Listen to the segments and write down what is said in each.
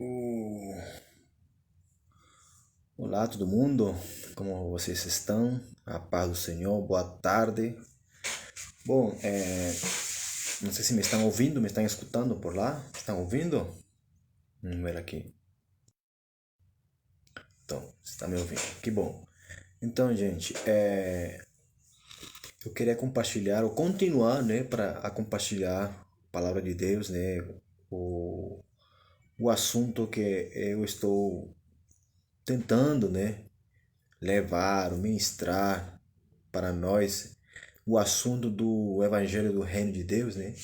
Uh, Olá, todo mundo. Como vocês estão? A paz do Senhor. Boa tarde. Bom, não sei se me estão ouvindo, me estão escutando por lá. Estão ouvindo? Vamos ver aqui. Então, está me ouvindo. Que bom. Então, gente, eu queria compartilhar ou continuar, né, para compartilhar a palavra de Deus, né, o, o assunto que eu estou tentando, né, levar, ministrar para nós o assunto do Evangelho do Reino de Deus, né?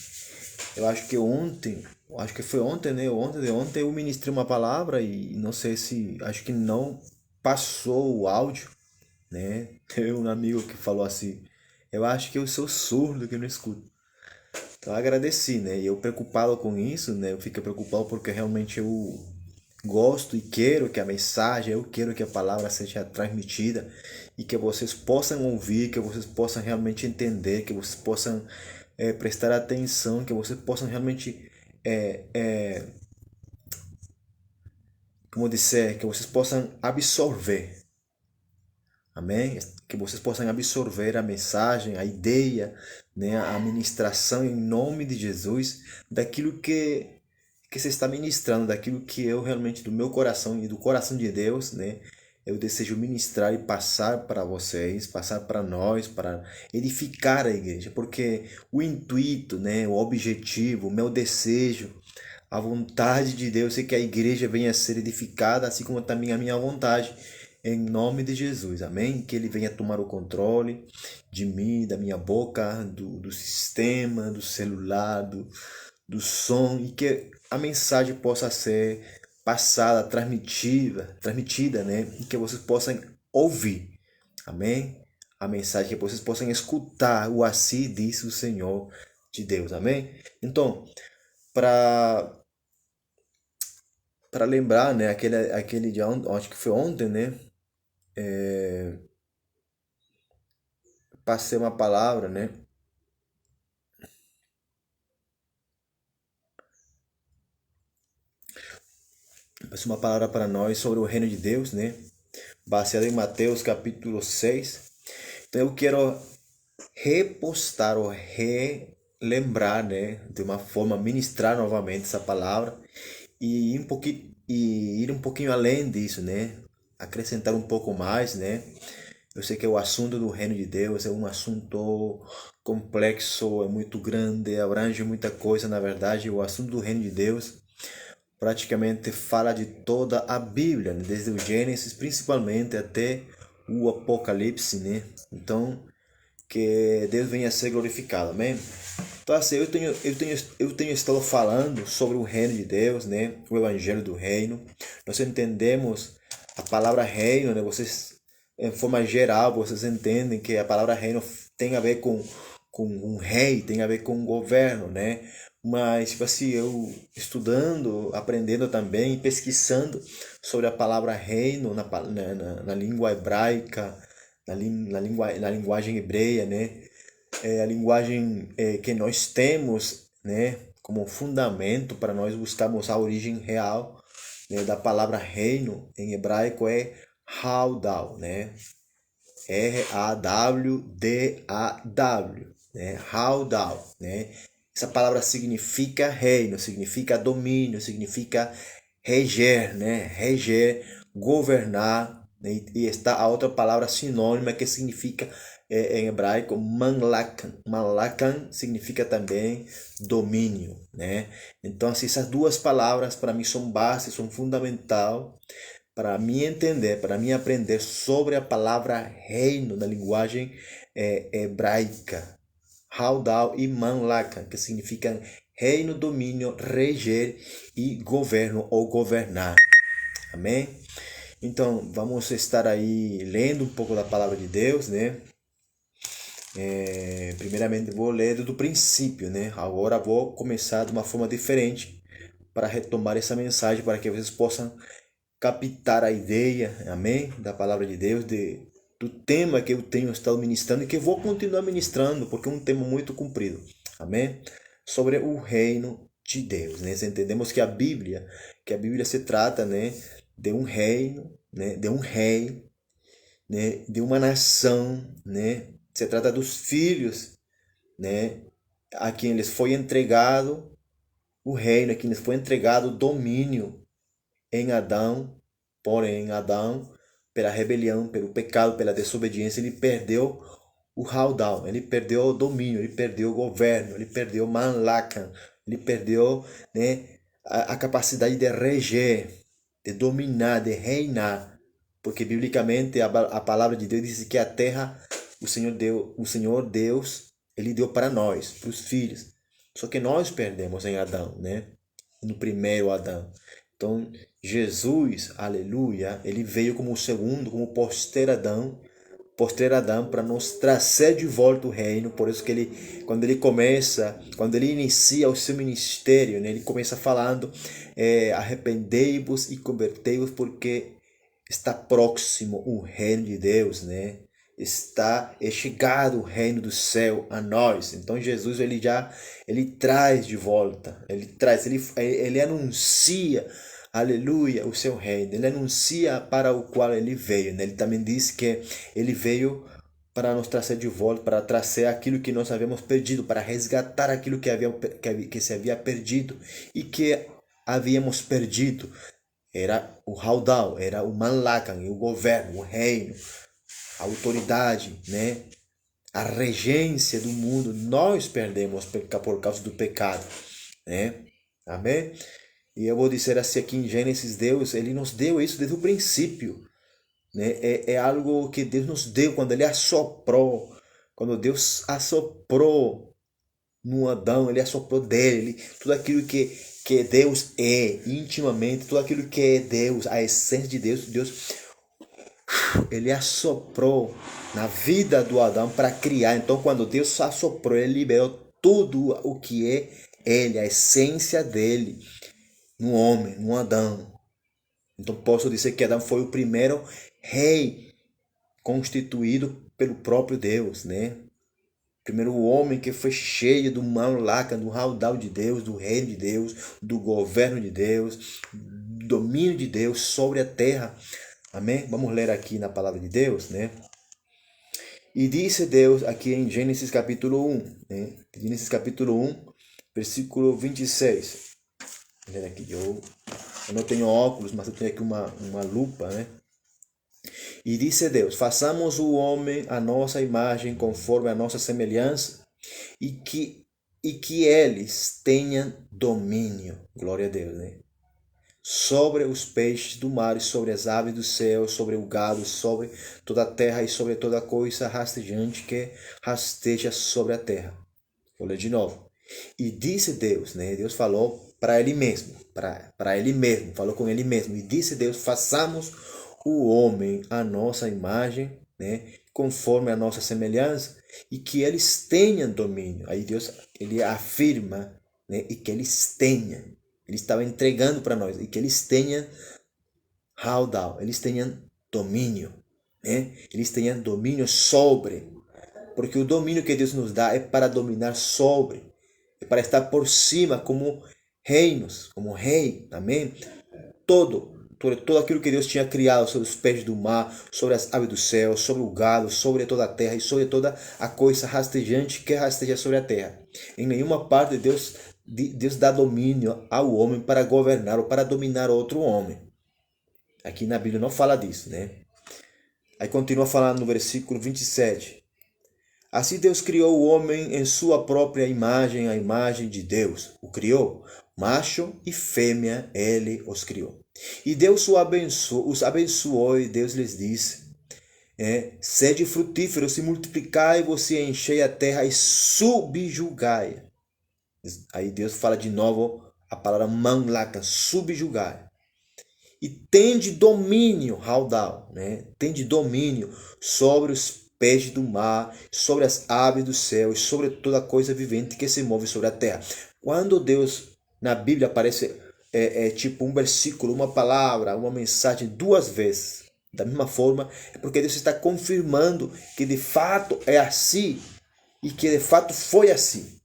Eu acho que ontem, acho que foi ontem, né? Ontem eu ministrei uma palavra e não sei se, acho que não passou o áudio, né? Teve um amigo que falou assim, eu acho que eu sou surdo, que eu não escuto. Então eu agradeci, né? E eu preocupado com isso, né? Eu fiquei preocupado porque realmente eu gosto e quero que a mensagem, eu quero que a palavra seja transmitida e que vocês possam ouvir, que vocês possam realmente entender, que vocês possam prestar atenção, que vocês possam realmente, é, é, como disser, que vocês possam absorver, amém? Que vocês possam absorver a mensagem, a ideia, né, a ministração em nome de Jesus, daquilo que você está ministrando, daquilo que eu realmente, do meu coração e do coração de Deus, né? Eu desejo ministrar e passar para vocês, passar para nós, para edificar a igreja, porque o intuito, né, o objetivo, o meu desejo, a vontade de Deus é que a igreja venha a ser edificada, assim como também a minha vontade, em nome de Jesus, amém? Que Ele venha tomar o controle de mim, da minha boca, do sistema, do celular, do som, e que a mensagem possa ser passada, transmitida, né? E que vocês possam ouvir, amém? A mensagem, que vocês possam escutar o assim disse o Senhor de Deus, amém? Então, para lembrar, né, aquele dia, acho que foi ontem, né, passei uma palavra, né, passei uma palavra para nós sobre o reino de Deus, né, baseado em Mateus capítulo 6. Então eu quero repostar ou relembrar, né, de uma forma, ministrar novamente essa palavra e ir um pouquinho além disso, né, acrescentar um pouco mais, né. Eu sei que o assunto do reino de Deus é um assunto complexo, é muito grande, abrange muita coisa, na verdade. O assunto do reino de Deus praticamente fala de toda a Bíblia, né? Desde o Gênesis principalmente até o Apocalipse, né? Então, que Deus venha a ser glorificado, amém? Então, assim, eu tenho estado falando sobre o reino de Deus, né? O evangelho do reino. Nós entendemos a palavra reino, né? Vocês, em forma geral, vocês entendem que a palavra reino tem a ver com um rei, tem a ver com um governo, né? Mas, tipo assim, eu estudando, aprendendo também, pesquisando sobre a palavra reino na língua hebraica, na linguagem hebreia, né? A linguagem que nós temos, né, como fundamento para nós buscarmos a origem real, né, da palavra reino em hebraico é Haldal, né? Rawdaw, né? Haldal, né? Essa palavra significa reino, significa domínio, significa reger, né? Reger, governar, né? E está a outra palavra sinônima que significa em hebraico manlakan. Manlakan significa também domínio, né? Então, assim, essas duas palavras para mim são base, são fundamental para mim entender, para mim aprender sobre a palavra reino na linguagem hebraica. Raudal e Manlaka, que significa reino, domínio, reger e governo ou governar. Amém? Então, vamos estar aí lendo um pouco da palavra de Deus, né? Primeiramente, vou ler do princípio, né? Agora vou começar de uma forma diferente para retomar essa mensagem, para que vocês possam captar a ideia, amém? Da palavra de Deus, do tema que eu tenho estado ministrando e que vou continuar ministrando, porque é um tema muito comprido, amém? Sobre o reino de Deus, né? Entendemos que a Bíblia se trata, né, de um reino, né, de um rei, né, de uma nação, né? Se trata dos filhos, né, a quem lhes foi entregado o reino, a quem lhes foi entregado o domínio em Adão. Porém, Adão, pela rebelião, pelo pecado, pela desobediência, ele perdeu o raudal, ele perdeu o domínio, ele perdeu o governo, ele perdeu o manlacan, ele perdeu, né, a capacidade de reger, de dominar, de reinar. Porque biblicamente a palavra de Deus diz que a terra o Senhor Deus, ele deu para nós, para os filhos. Só que nós perdemos em Adão, né? No primeiro Adão. Então, Jesus, aleluia, ele veio como o segundo, como posteiro Adão, para nos trazer de volta o reino. Por isso que ele, quando ele inicia o seu ministério, né, ele começa falando, arrependei-vos e convertei-vos, porque está próximo o reino de Deus, né? É chegado o reino do céu a nós. Então Jesus, ele traz de volta, ele anuncia, aleluia, o seu reino. Ele anuncia para o qual ele veio, né? Ele também diz que ele veio para nos trazer de volta, para trazer aquilo que nós havíamos perdido, para resgatar aquilo que se havia perdido e que havíamos perdido. Era o raudal, era o manlacan, o governo, o reino, a autoridade, né? A regência do mundo. Nós perdemos por causa do pecado, né? Amém? E eu vou dizer assim, aqui em Gênesis, Deus, ele nos deu isso desde o princípio, né? É algo que Deus nos deu quando ele assoprou. Quando Deus assoprou no Adão, ele assoprou dele, tudo aquilo que Deus é intimamente, tudo aquilo que é Deus, a essência de Deus, ele assoprou na vida do Adão para criar. Então, quando Deus assoprou, ele liberou tudo o que é ele, a essência dele, no homem, no Adão. Então, posso dizer que Adão foi o primeiro rei constituído pelo próprio Deus, né? Primeiro o homem que foi cheio do manlacan, do raudal de Deus, do reino de Deus, do governo de Deus, do domínio de Deus sobre a terra. Amém? Vamos ler aqui na palavra de Deus, né? E disse Deus aqui em Gênesis capítulo 1, né? Gênesis capítulo 1, versículo 26. Vou ler aqui, eu não tenho óculos, mas eu tenho aqui uma lupa, né? E disse Deus, façamos o homem à nossa imagem, conforme a nossa semelhança, e que eles tenham domínio, glória a Deus, né? Sobre os peixes do mar e sobre as aves do céu, sobre o gado, sobre toda a terra e sobre toda coisa rastejante que rasteja sobre a terra. Vou ler de novo. E disse Deus, né? Deus falou para ele mesmo, para ele mesmo, falou com ele mesmo. E disse Deus, façamos o homem à nossa imagem, né? Conforme a nossa semelhança, e que eles tenham domínio. Aí Deus, ele afirma, né? E que eles tenham. Ele estava entregando para nós, e que eles tenham raudal, eles tenham domínio, né? Eles tenham domínio sobre, porque o domínio que Deus nos dá é para dominar sobre, é para estar por cima como reinos, como rei, amém? Todo aquilo que Deus tinha criado sobre os peixes do mar, sobre as aves do céu, sobre o gado, sobre toda a terra e sobre toda a coisa rastejante que rasteja sobre a terra. Em nenhuma parte Deus dá domínio ao homem para governar ou para dominar outro homem. Aqui na Bíblia não fala disso, né? Aí continua falando no versículo 27. Assim Deus criou o homem em sua própria imagem, a imagem de Deus o criou. Macho e fêmea ele os criou. E Deus os abençoou, e Deus lhes disse, sede frutíferos e multiplicai-vos e enchei a terra e subjugai. Aí Deus fala de novo a palavra manlacan, subjugai. E tende domínio, raudal, né? Tende domínio sobre os peixes do mar, sobre as aves do céu e sobre toda coisa vivente que se move sobre a terra. Quando Deus, na Bíblia, aparece tipo um versículo, uma palavra, uma mensagem duas vezes, da mesma forma, é porque Deus está confirmando que de fato é assim e que de fato foi assim.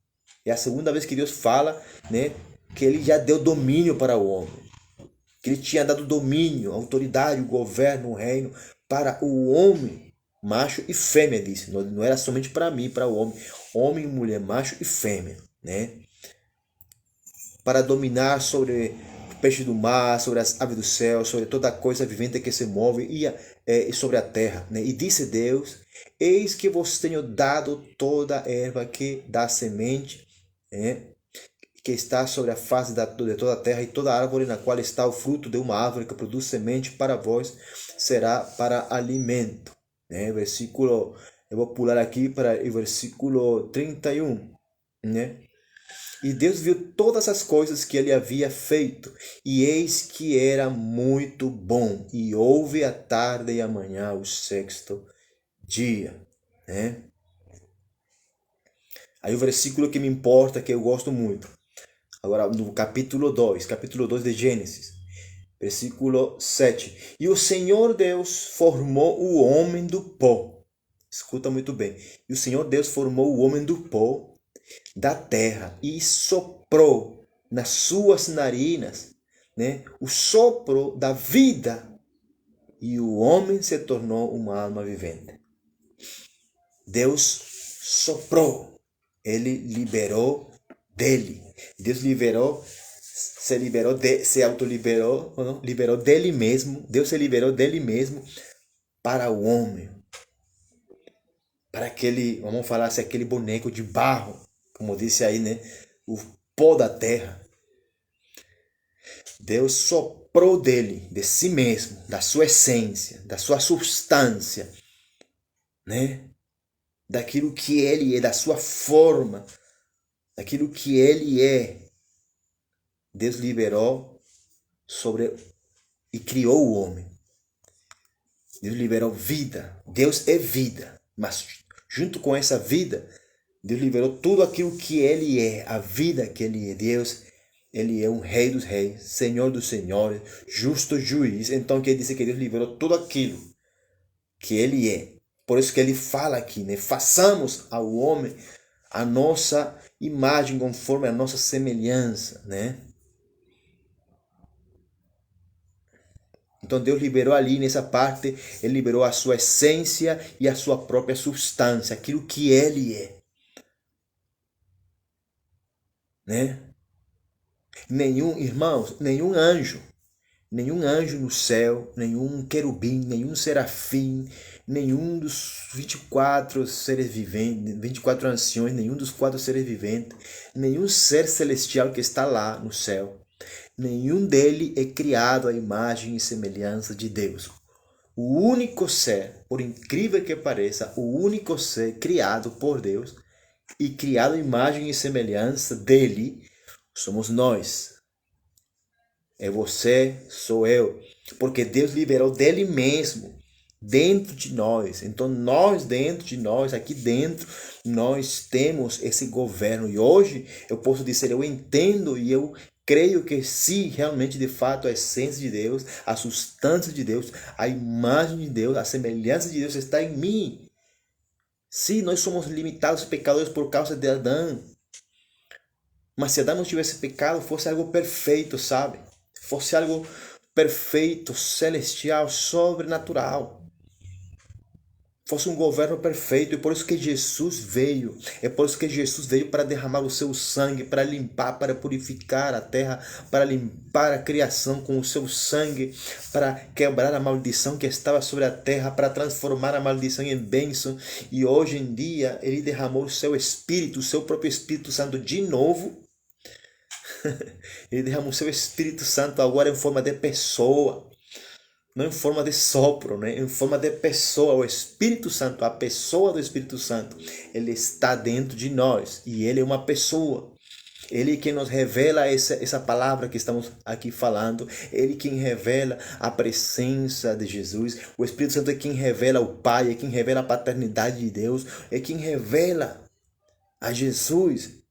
É a segunda vez que Deus fala, né? que ele já deu domínio para o homem, que ele tinha dado domínio, autoridade, o governo, o reino para o homem, macho e fêmea, disse. Não era somente para mim, para o homem, homem e mulher, macho e fêmea, né? Para dominar sobre os peixes do mar, sobre as aves do céu, sobre toda coisa vivente que se move e sobre a terra, né? E disse Deus: eis que vos tenho dado toda erva que dá semente, né? Que está sobre a face de toda a terra, e toda árvore na qual está o fruto de uma árvore que produz semente para vós será para alimento. Né? Versículo, eu vou pular aqui para o versículo 31. Né? E Deus viu todas as coisas que ele havia feito, e eis que era muito bom. E houve a tarde e a manhã o sexto dia. Né? Aí o versículo que me importa, que eu gosto muito. Agora, no capítulo 2 de Gênesis, versículo 7. E o Senhor Deus formou o homem do pó. Escuta muito bem. E o Senhor Deus formou o homem do pó da terra e soprou nas suas narinas, né, o sopro da vida. E o homem se tornou uma alma vivente. Deus soprou. Ele liberou dele. Deus se autoliberou, não? Liberou dele mesmo. Deus se liberou dele mesmo para o homem. Para aquele, vamos falar assim, aquele boneco de barro, como disse aí, né? O pó da terra. Deus soprou dele, de si mesmo, da sua essência, da sua substância, né? Daquilo que ele é, da sua forma, daquilo que ele é. Deus liberou sobre e criou o homem. Deus liberou vida. Deus é vida. Mas junto com essa vida, Deus liberou tudo aquilo que ele é, a vida que ele é. Deus, ele é um rei dos reis, senhor dos senhores, justo juiz. Então quer dizer que Deus liberou tudo aquilo que ele é. Por isso que ele fala aqui, né? Façamos ao homem a nossa imagem conforme a nossa semelhança, né? Então Deus liberou ali nessa parte, ele liberou a sua essência e a sua própria substância, aquilo que ele é. Né? Irmãos, nenhum anjo no céu, nenhum querubim, nenhum serafim, nenhum dos 24 seres viventes, 24 anciões, nenhum dos 4 seres viventes, nenhum ser celestial que está lá no céu, nenhum dele é criado à imagem e semelhança de Deus. O único ser, por incrível que pareça, o único ser criado por Deus e criado à imagem e semelhança dele, somos nós. É você, sou eu. Porque Deus liberou dele mesmo, dentro de nós. Então nós, dentro de nós, aqui dentro, nós temos esse governo. E hoje eu posso dizer, eu entendo e eu creio que se realmente, de fato, a essência de Deus, a substância de Deus, a imagem de Deus, a semelhança de Deus está em mim. Se nós somos limitados pecadores por causa de Adão. Mas se Adão não tivesse pecado, fosse algo perfeito, sabe? Fosse algo perfeito, celestial, sobrenatural. Fosse um governo perfeito. E por isso que Jesus veio. É por isso que Jesus veio para derramar o seu sangue, para limpar, para purificar a terra, para limpar a criação com o seu sangue, para quebrar a maldição que estava sobre a terra, para transformar a maldição em bênção. E hoje em dia, ele derramou o seu Espírito, o seu próprio Espírito Santo de novo. Ele derrama o seu Espírito Santo agora em forma de pessoa, não em forma de sopro, né? Em forma de pessoa. O Espírito Santo, a pessoa do Espírito Santo, ele está dentro de nós e ele é uma pessoa. Ele que nos revela essa palavra que estamos aqui falando. Ele quem revela a presença de Jesus. O Espírito Santo é quem revela o Pai, é quem revela a paternidade de Deus, é quem revela a Jesus.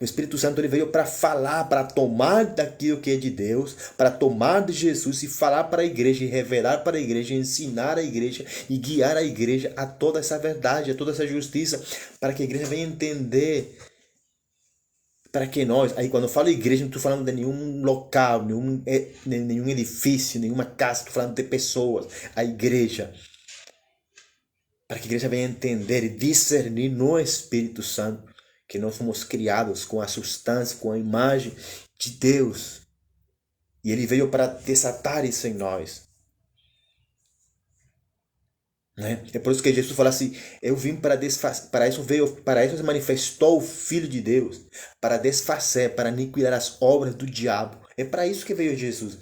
O Espírito Santo ele veio para falar, para tomar daquilo que é de Deus, para tomar de Jesus e falar para a igreja, e revelar para a igreja, ensinar a igreja e guiar a igreja a toda essa verdade, a toda essa justiça, para que a igreja venha entender Para que nós, aí quando eu falo igreja, não estou falando de nenhum local, nenhum edifício, nenhuma casa, estou falando de pessoas, a igreja. Para que a igreja venha entender e discernir no Espírito Santo que nós fomos criados com a substância, com a imagem de Deus. E Ele veio para desatar isso em nós. Né? É por isso que Jesus fala assim: eu vim para desfazer, para isso se manifestou o Filho de Deus, para desfazer, para aniquilar as obras do diabo. É para isso que veio Jesus.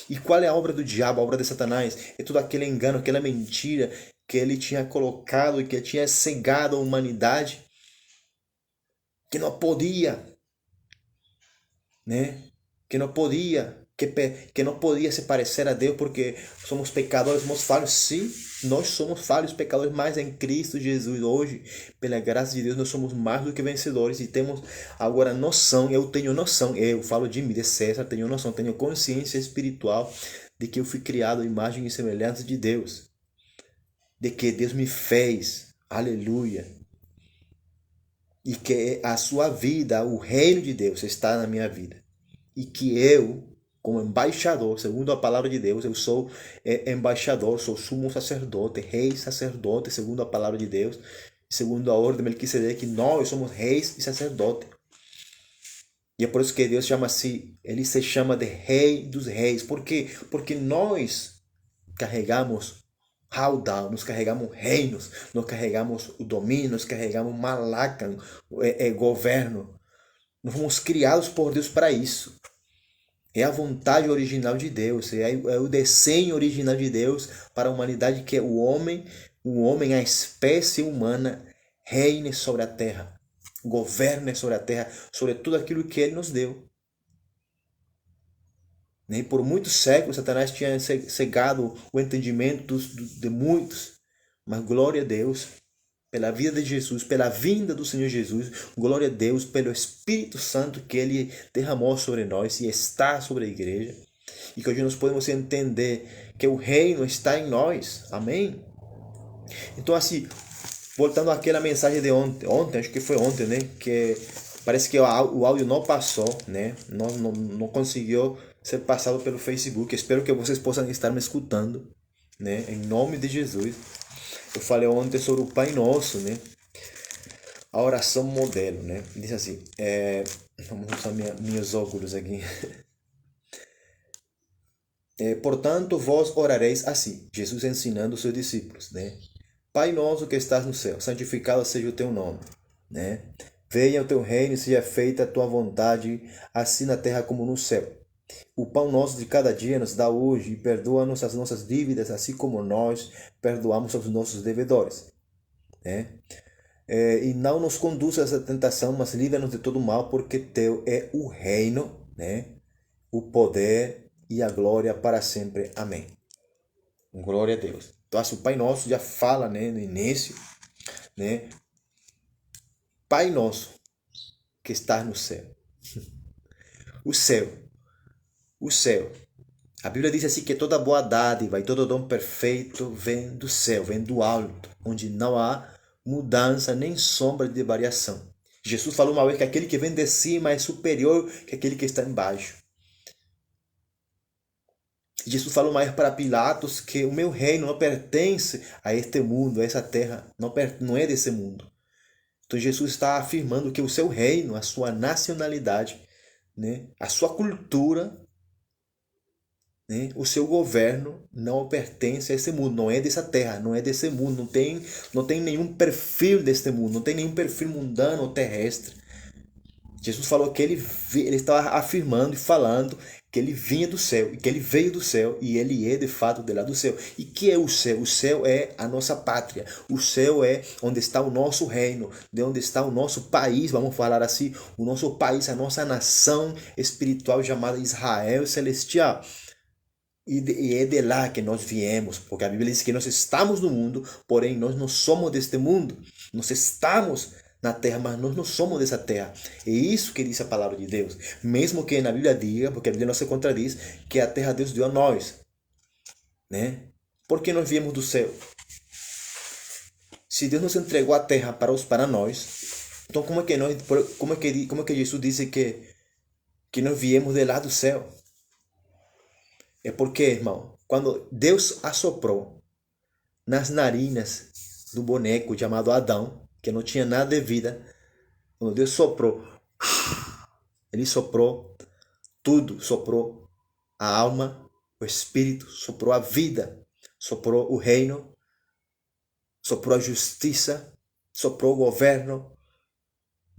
E qual é a obra do diabo, a obra de Satanás? É todo aquele engano, aquela mentira que ele tinha colocado e que tinha cegado a humanidade, que não podia, né? Que não podia, que não podia se parecer a Deus porque somos pecadores, somos falhos. Sim, nós somos falhos, pecadores, mas em Cristo Jesus hoje, pela graça de Deus, nós somos mais do que vencedores e temos agora noção, eu tenho noção, eu falo de mim, de César, tenho noção, tenho consciência espiritual de que eu fui criado à imagem e semelhança de Deus, de que Deus me fez, aleluia, e que a sua vida, o reino de Deus está na minha vida. E que eu, como embaixador, segundo a palavra de Deus, eu sou embaixador, sou sumo sacerdote, rei sacerdote, segundo a palavra de Deus, segundo a ordem de Melquisedeque, nós somos reis e sacerdotes. E é por isso que Deus chama assim, Ele se chama de Rei dos Reis. Por quê? Porque nós carregamos raudal, nós carregamos reinos, nós carregamos o domínio, nós carregamos malacan, governo. Nós fomos criados por Deus para isso. É a vontade original de Deus, é o desenho original de Deus para a humanidade, que é o homem, a espécie humana, reine sobre a terra, governe sobre a terra, sobre tudo aquilo que Ele nos deu. E por muitos séculos, Satanás tinha cegado o entendimento de muitos, mas glória a Deus pela vida de Jesus, pela vinda do Senhor Jesus, glória a Deus pelo Espírito Santo que Ele derramou sobre nós e está sobre a igreja, e que hoje nós podemos entender que o reino está em nós, amém? Então assim, voltando àquela mensagem de ontem, acho que foi ontem, né, que parece que o áudio não passou, né, não conseguiu ser passado pelo Facebook, espero que vocês possam estar me escutando, né, em nome de Jesus. Eu falei ontem sobre o Pai Nosso, né? A oração modelo, né? Diz assim, vamos usar meus óculos aqui. Portanto, vós orareis assim, Jesus ensinando os seus discípulos, né? Pai nosso que estás no céu, santificado seja o teu nome, né? Venha o teu reino e seja feita a tua vontade, assim na terra como no céu. O pão nosso de cada dia nos dá hoje e perdoa-nos as nossas dívidas, assim como nós perdoamos aos nossos devedores. Né? E não nos conduzas à tentação, mas livra-nos de todo mal, porque teu é o reino, né? O poder e a glória para sempre. Amém. Glória a Deus. Então, assim, o Pai Nosso já fala, né, no início, né? Pai Nosso que está no céu. O céu. O céu. A Bíblia diz assim que toda boa dádiva e todo dom perfeito vem do céu, vem do alto, onde não há mudança nem sombra de variação. Jesus falou uma vez que aquele que vem de cima é superior que aquele que está embaixo. Jesus falou mais para Pilatos que o meu reino não pertence a este mundo, a essa terra, não é desse mundo. Então Jesus está afirmando que o seu reino, a sua nacionalidade, né, a sua cultura, né, o seu governo não pertence a esse mundo, não é dessa terra, não é desse mundo, não tem nenhum perfil deste mundo, não tem nenhum perfil mundano ou terrestre. Jesus falou que ele estava afirmando e falando que ele vinha do céu, e que ele veio do céu, e ele é de fato de lá do céu. E que é o céu? O céu é a nossa pátria, o céu é onde está o nosso reino, de onde está o nosso país, vamos falar assim, o nosso país, a nossa nação espiritual chamada Israel Celestial. E é de lá que nós viemos, porque a Bíblia diz que nós estamos no mundo, porém nós não somos deste mundo. Nós estamos na terra, mas nós não somos dessa terra. É isso que diz a palavra de Deus. Mesmo que na Bíblia diga, porque a Bíblia não se contradiz, que a terra Deus deu a nós. Né? Porque nós viemos do céu. Se Deus nos entregou a terra para nós, Então, como é que Jesus disse que nós viemos de lá do céu? É porque, irmão, quando Deus assoprou nas narinas do boneco chamado Adão, que não tinha nada de vida, quando Deus soprou, ele soprou tudo, soprou a alma, o espírito, soprou a vida, soprou o reino, soprou a justiça, soprou o governo,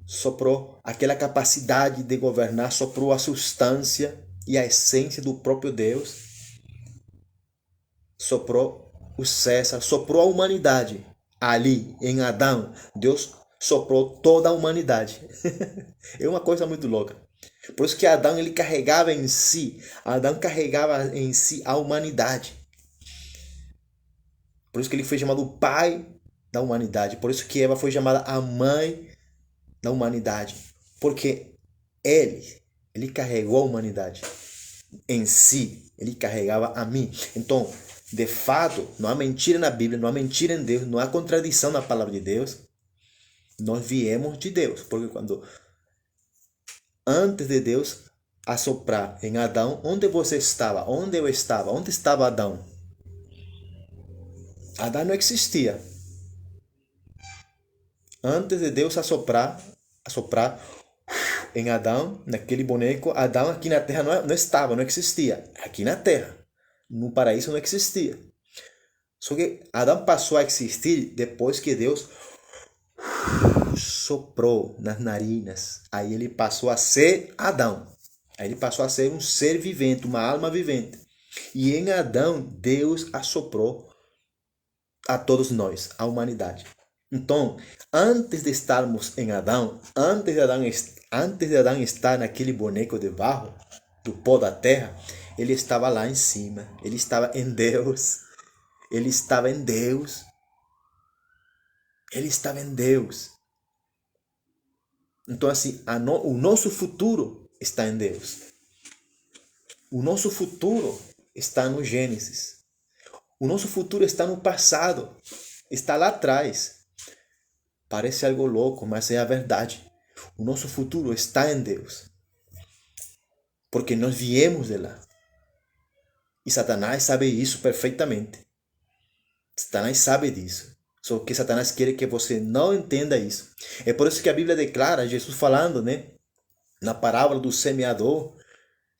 soprou aquela capacidade de governar, soprou a substância e a essência do próprio Deus, soprou o César, soprou a humanidade. Ali, em Adão, Deus soprou toda a humanidade. É uma coisa muito louca. Por isso que Adão ele carregava em si, Adão carregava em si a humanidade. Por isso que ele foi chamado o pai da humanidade. Por isso que Eva foi chamada a mãe da humanidade. Porque ele carregou a humanidade em si. Ele carregava a mim. Então, de fato, não há mentira na Bíblia, não há mentira em Deus, não há contradição na palavra de Deus. Nós viemos de Deus. Porque quando antes de Deus assoprar em Adão, onde você estava? Onde eu estava? Onde estava Adão? Adão não existia. Antes de Deus assoprar em Adão, naquele boneco, Adão aqui na terra não estava, não existia. Aqui na terra, no paraíso não existia. Só que Adão passou a existir depois que Deus soprou nas narinas. Aí ele passou a ser Adão. Aí ele passou a ser um ser vivente, uma alma vivente. E em Adão, Deus assoprou a todos nós, a humanidade. Então, antes de estarmos em Adão, antes de Adão estar naquele boneco de barro, do pó da terra, ele estava lá em cima. Ele estava em Deus. Ele estava em Deus. Ele estava em Deus. Então, assim, o nosso futuro está em Deus. O nosso futuro está no Gênesis. O nosso futuro está no passado. Está lá atrás. Parece algo louco, mas é a verdade. O nosso futuro está em Deus. Porque nós viemos de lá. E Satanás sabe isso perfeitamente. Satanás sabe disso. Só que Satanás quer que você não entenda isso. É por isso que a Bíblia declara, Jesus falando, né, na parábola do semeador,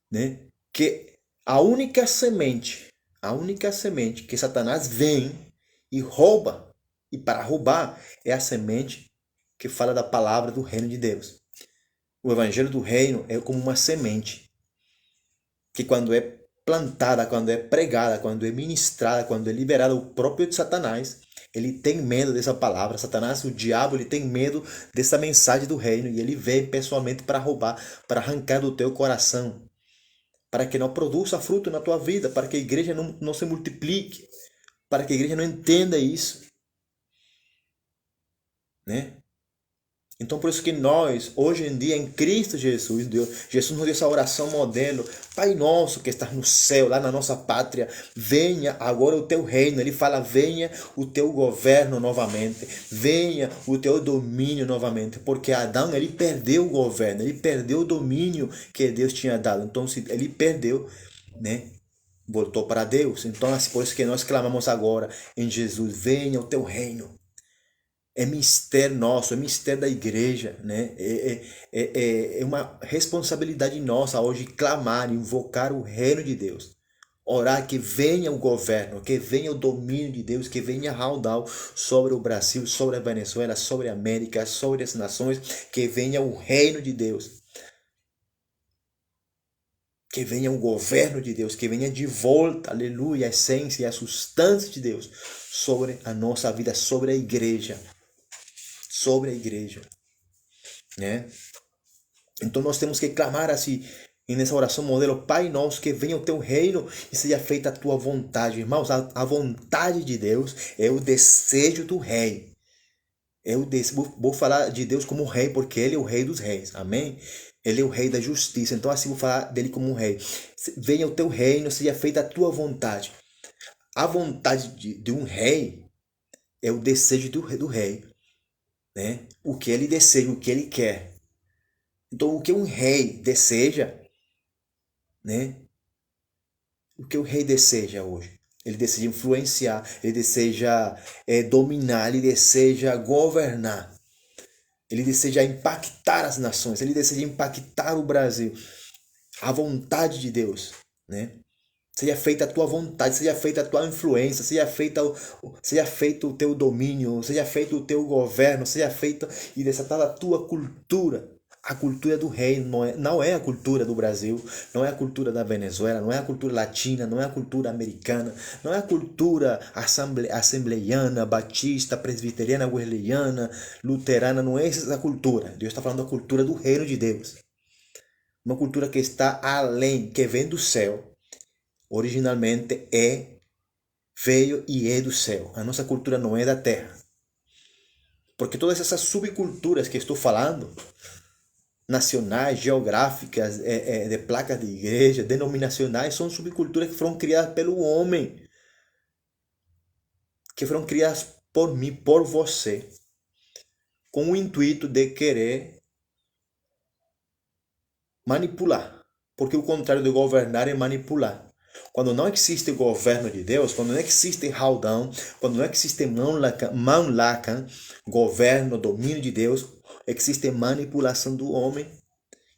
né, que a única semente que Satanás vem e rouba, e para roubar, é a semente que fala da palavra do reino de Deus. O evangelho do reino é como uma semente que quando é plantada, quando é pregada, quando é ministrada, quando é liberada, o próprio Satanás, ele tem medo dessa palavra. Satanás, o diabo, ele tem medo dessa mensagem do reino e ele vem pessoalmente para roubar, para arrancar do teu coração, para que não produza fruto na tua vida, para que a igreja não se multiplique, para que a igreja não entenda isso, né? Então, por isso que nós, hoje em dia, em Cristo Jesus, Jesus nos deu essa oração modelo. Pai nosso que estás no céu, lá na nossa pátria, venha agora o teu reino. Ele fala, venha o teu governo novamente, venha o teu domínio novamente. Porque Adão, ele perdeu o governo, ele perdeu o domínio que Deus tinha dado. Então, se ele perdeu, né? Voltou para Deus. Então, assim, por isso que nós clamamos agora em Jesus, venha o teu reino. É mistério nosso, é mistério da igreja, né? É uma responsabilidade nossa hoje clamar, invocar o reino de Deus. Orar que venha o governo, que venha o domínio de Deus, que venha raudal sobre o Brasil, sobre a Venezuela, sobre a América, sobre as nações, que venha o reino de Deus. Que venha o governo de Deus, que venha de volta, aleluia, a essência e a substância de Deus sobre a nossa vida, sobre a igreja. Sobre a igreja, né? Então nós temos que clamar assim, nessa oração modelo, Pai nosso, que venha o teu reino e seja feita a tua vontade. Irmãos, a vontade de Deus é o desejo do rei. Vou falar de Deus como rei, porque ele é o rei dos reis, amém? Ele é o rei da justiça, então assim vou falar dele como um rei. Venha o teu reino, seja feita a tua vontade. A vontade de um rei é o desejo do rei. né? O que ele deseja, o que ele quer. Então, o que um rei deseja, né? O que o rei deseja hoje? Ele deseja influenciar, ele deseja dominar, ele deseja governar, ele deseja impactar as nações, ele deseja impactar o Brasil. A vontade de Deus, né? Seja feita a tua vontade, seja feita a tua influência, seja feito o teu domínio, seja feito o teu governo, seja feita e desatada a tua cultura. A cultura do reino não é a cultura do Brasil, não é a cultura da Venezuela, não é a cultura latina, não é a cultura americana, não é a cultura assembleiana, batista, presbiteriana, wesleyana, luterana, não é essa a cultura. Deus está falando da cultura do reino de Deus. Uma cultura que está além, que vem do céu. Originalmente veio e é do céu. A nossa cultura não é da terra. Porque todas essas subculturas que estou falando, nacionais, geográficas, de placas de igreja, denominacionais, são subculturas que foram criadas pelo homem. Que foram criadas por mim, por você. Com o intuito de querer manipular. Porque o contrário de governar é manipular. Quando não existe o governo de Deus, quando não existe Haldão, quando não existe Manlacan, governo, domínio de Deus, existe manipulação do homem,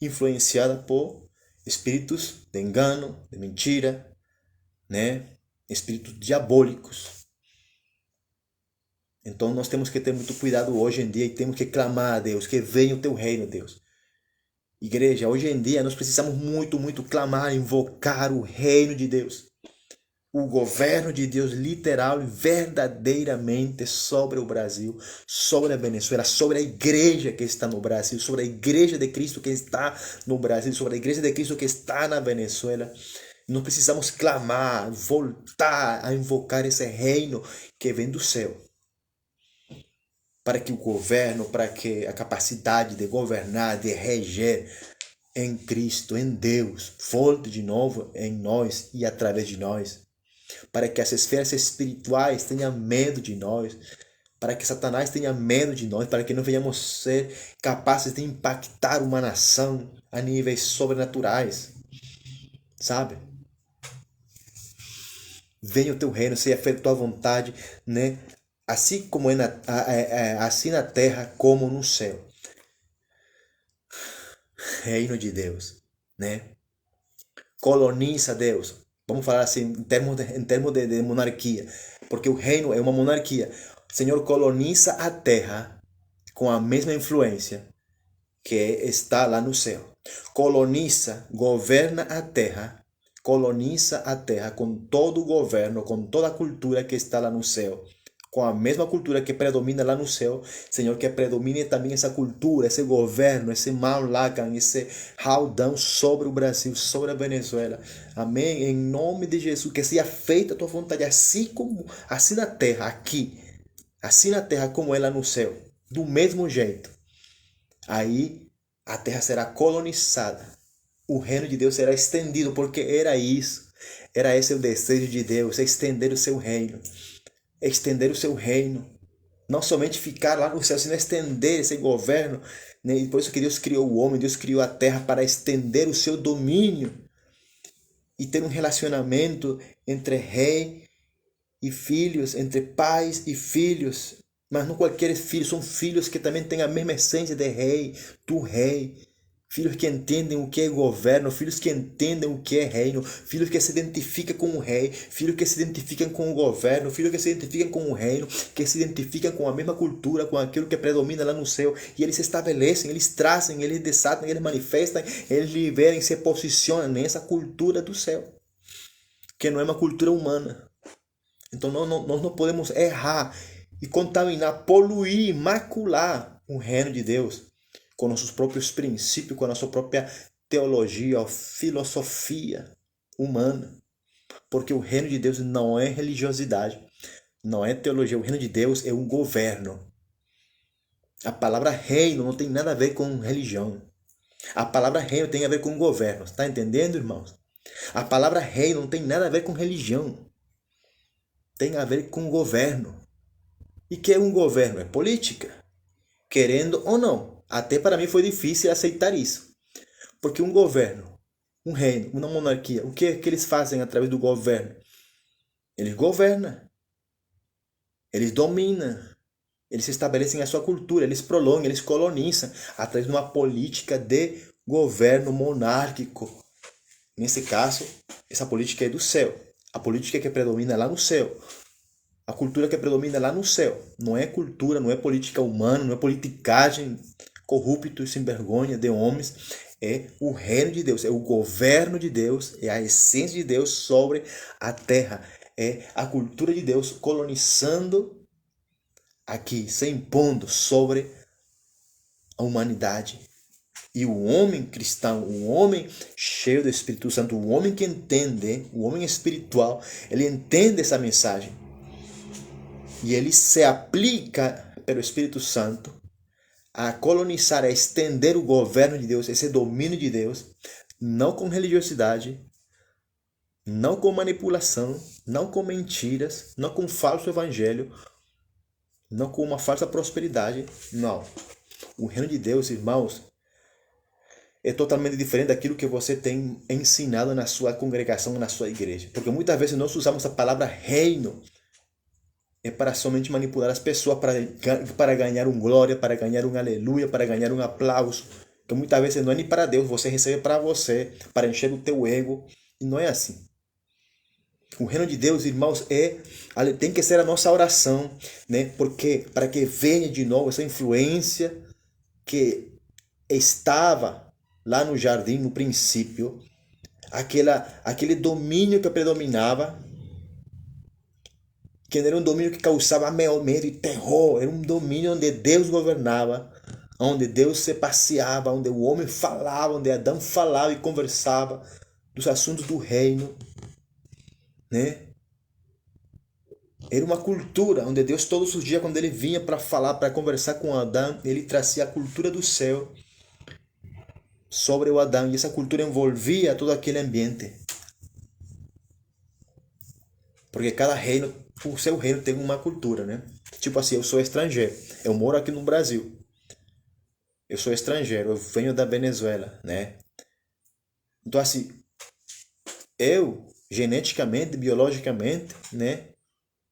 influenciada por espíritos de engano, de mentira, né? Espíritos diabólicos. Então nós temos que ter muito cuidado hoje em dia e temos que clamar a Deus, que venha o teu reino, Deus. Igreja, hoje em dia nós precisamos muito clamar, invocar o reino de Deus. O governo de Deus literal e verdadeiramente sobre o Brasil, sobre a Venezuela, sobre a igreja que está no Brasil, sobre a igreja de Cristo que está no Brasil, sobre a igreja de Cristo que está na Venezuela. Nós precisamos clamar, voltar a invocar esse reino que vem do céu. Para que o governo, para que a capacidade de governar, de reger em Cristo, em Deus, volte de novo em nós e através de nós. Para que as esferas espirituais tenham medo de nós, para que Satanás tenha medo de nós, para que não venhamos ser capazes de impactar uma nação a níveis sobrenaturais, sabe? Venha o teu reino, seja feita a tua vontade, né? Assim como assim na terra como no céu. Reino de Deus, né? Coloniza Deus. Vamos falar assim em termos de monarquia, porque o reino é uma monarquia. O Senhor coloniza a terra com a mesma influência que está lá no céu. Coloniza, governa a terra, coloniza a terra com todo o governo, com toda a cultura que está lá no céu. Com a mesma cultura que predomina lá no céu, Senhor, que predomine também essa cultura, esse governo, esse Manlacan, esse Haldão sobre o Brasil, sobre a Venezuela. Amém? Em nome de Jesus, que seja feita a tua vontade, assim na terra, aqui, assim na terra como é lá no céu, do mesmo jeito. Aí a terra será colonizada, o reino de Deus será estendido, porque era isso, era esse o desejo de Deus, estender o seu reino. Estender o seu reino, não somente ficar lá no céu, sino estender esse governo, né? E por isso que Deus criou o homem, Deus criou a terra para estender o seu domínio e ter um relacionamento entre rei e filhos, entre pais e filhos, mas não qualquer filho, são filhos que também têm a mesma essência de rei, do rei. Filhos que entendem o que é governo, filhos que entendem o que é reino, filhos que se identificam com o rei, filhos que se identificam com o governo, filhos que se identificam com o reino, que se identificam com a mesma cultura, com aquilo que predomina lá no céu. E eles se estabelecem, eles trazem, eles desatam, eles manifestam, eles liberam, se posicionam nessa cultura do céu, que não é uma cultura humana. Então nós não podemos errar e contaminar, poluir, macular o reino de Deus com nossos próprios princípios, com a nossa própria teologia, filosofia humana. Porque o reino de Deus não é religiosidade, não é teologia. O reino de Deus é um governo. A palavra reino não tem nada a ver com religião. A palavra reino tem a ver com governo. Está entendendo, irmãos? A palavra reino não tem nada a ver com religião. Tem a ver com governo. E que é um governo? É política. querendo ou não. Até para mim foi difícil aceitar isso. Porque um governo, um reino, uma monarquia, o que é que eles fazem através do governo? Eles governam, eles dominam, eles estabelecem a sua cultura, eles prolongam, eles colonizam através de uma política de governo monárquico. Nesse caso, essa política é do céu. A política que predomina lá no céu. A cultura que predomina lá no céu. Não é cultura, não é política humana, não é politicagem corrupto e sem vergonha de homens. É o reino de Deus, é o governo de Deus, é a essência de Deus sobre a terra. É a cultura de Deus colonizando aqui, se impondo sobre a humanidade. E o homem cristão, o homem cheio do Espírito Santo, o homem que entende, o homem espiritual, ele entende essa mensagem. E ele se aplica pelo Espírito Santo a colonizar, a estender o governo de Deus, esse domínio de Deus, não com religiosidade, não com manipulação, não com mentiras, não com falso evangelho, não com uma falsa prosperidade, não. O reino de Deus, irmãos, é totalmente diferente daquilo que você tem ensinado na sua congregação, na sua igreja. Porque muitas vezes nós usamos a palavra reino para somente manipular as pessoas, para ganhar um glória, para ganhar um aleluia, para ganhar um aplauso. Que muitas vezes não é nem para Deus, você recebe para você, para encher o teu ego. E não é assim. O reino de Deus, irmãos, tem que ser a nossa oração, né? Porque para que venha de novo essa influência que estava lá no jardim, no princípio, aquele domínio que predominava, que era um domínio que causava medo e terror, era um domínio onde Deus governava, onde Deus se passeava, onde o homem falava, onde Adão falava e conversava dos assuntos do reino, né? Era uma cultura onde Deus todos os dias, quando ele vinha para falar, para conversar com Adão, ele trazia a cultura do céu sobre o Adão, e essa cultura envolvia todo aquele ambiente. Porque cada reino, o seu reino tem uma cultura, né? Tipo assim, eu sou estrangeiro, eu moro aqui no Brasil. Eu sou estrangeiro, eu venho da Venezuela, né? Então assim, eu, geneticamente, biologicamente, né?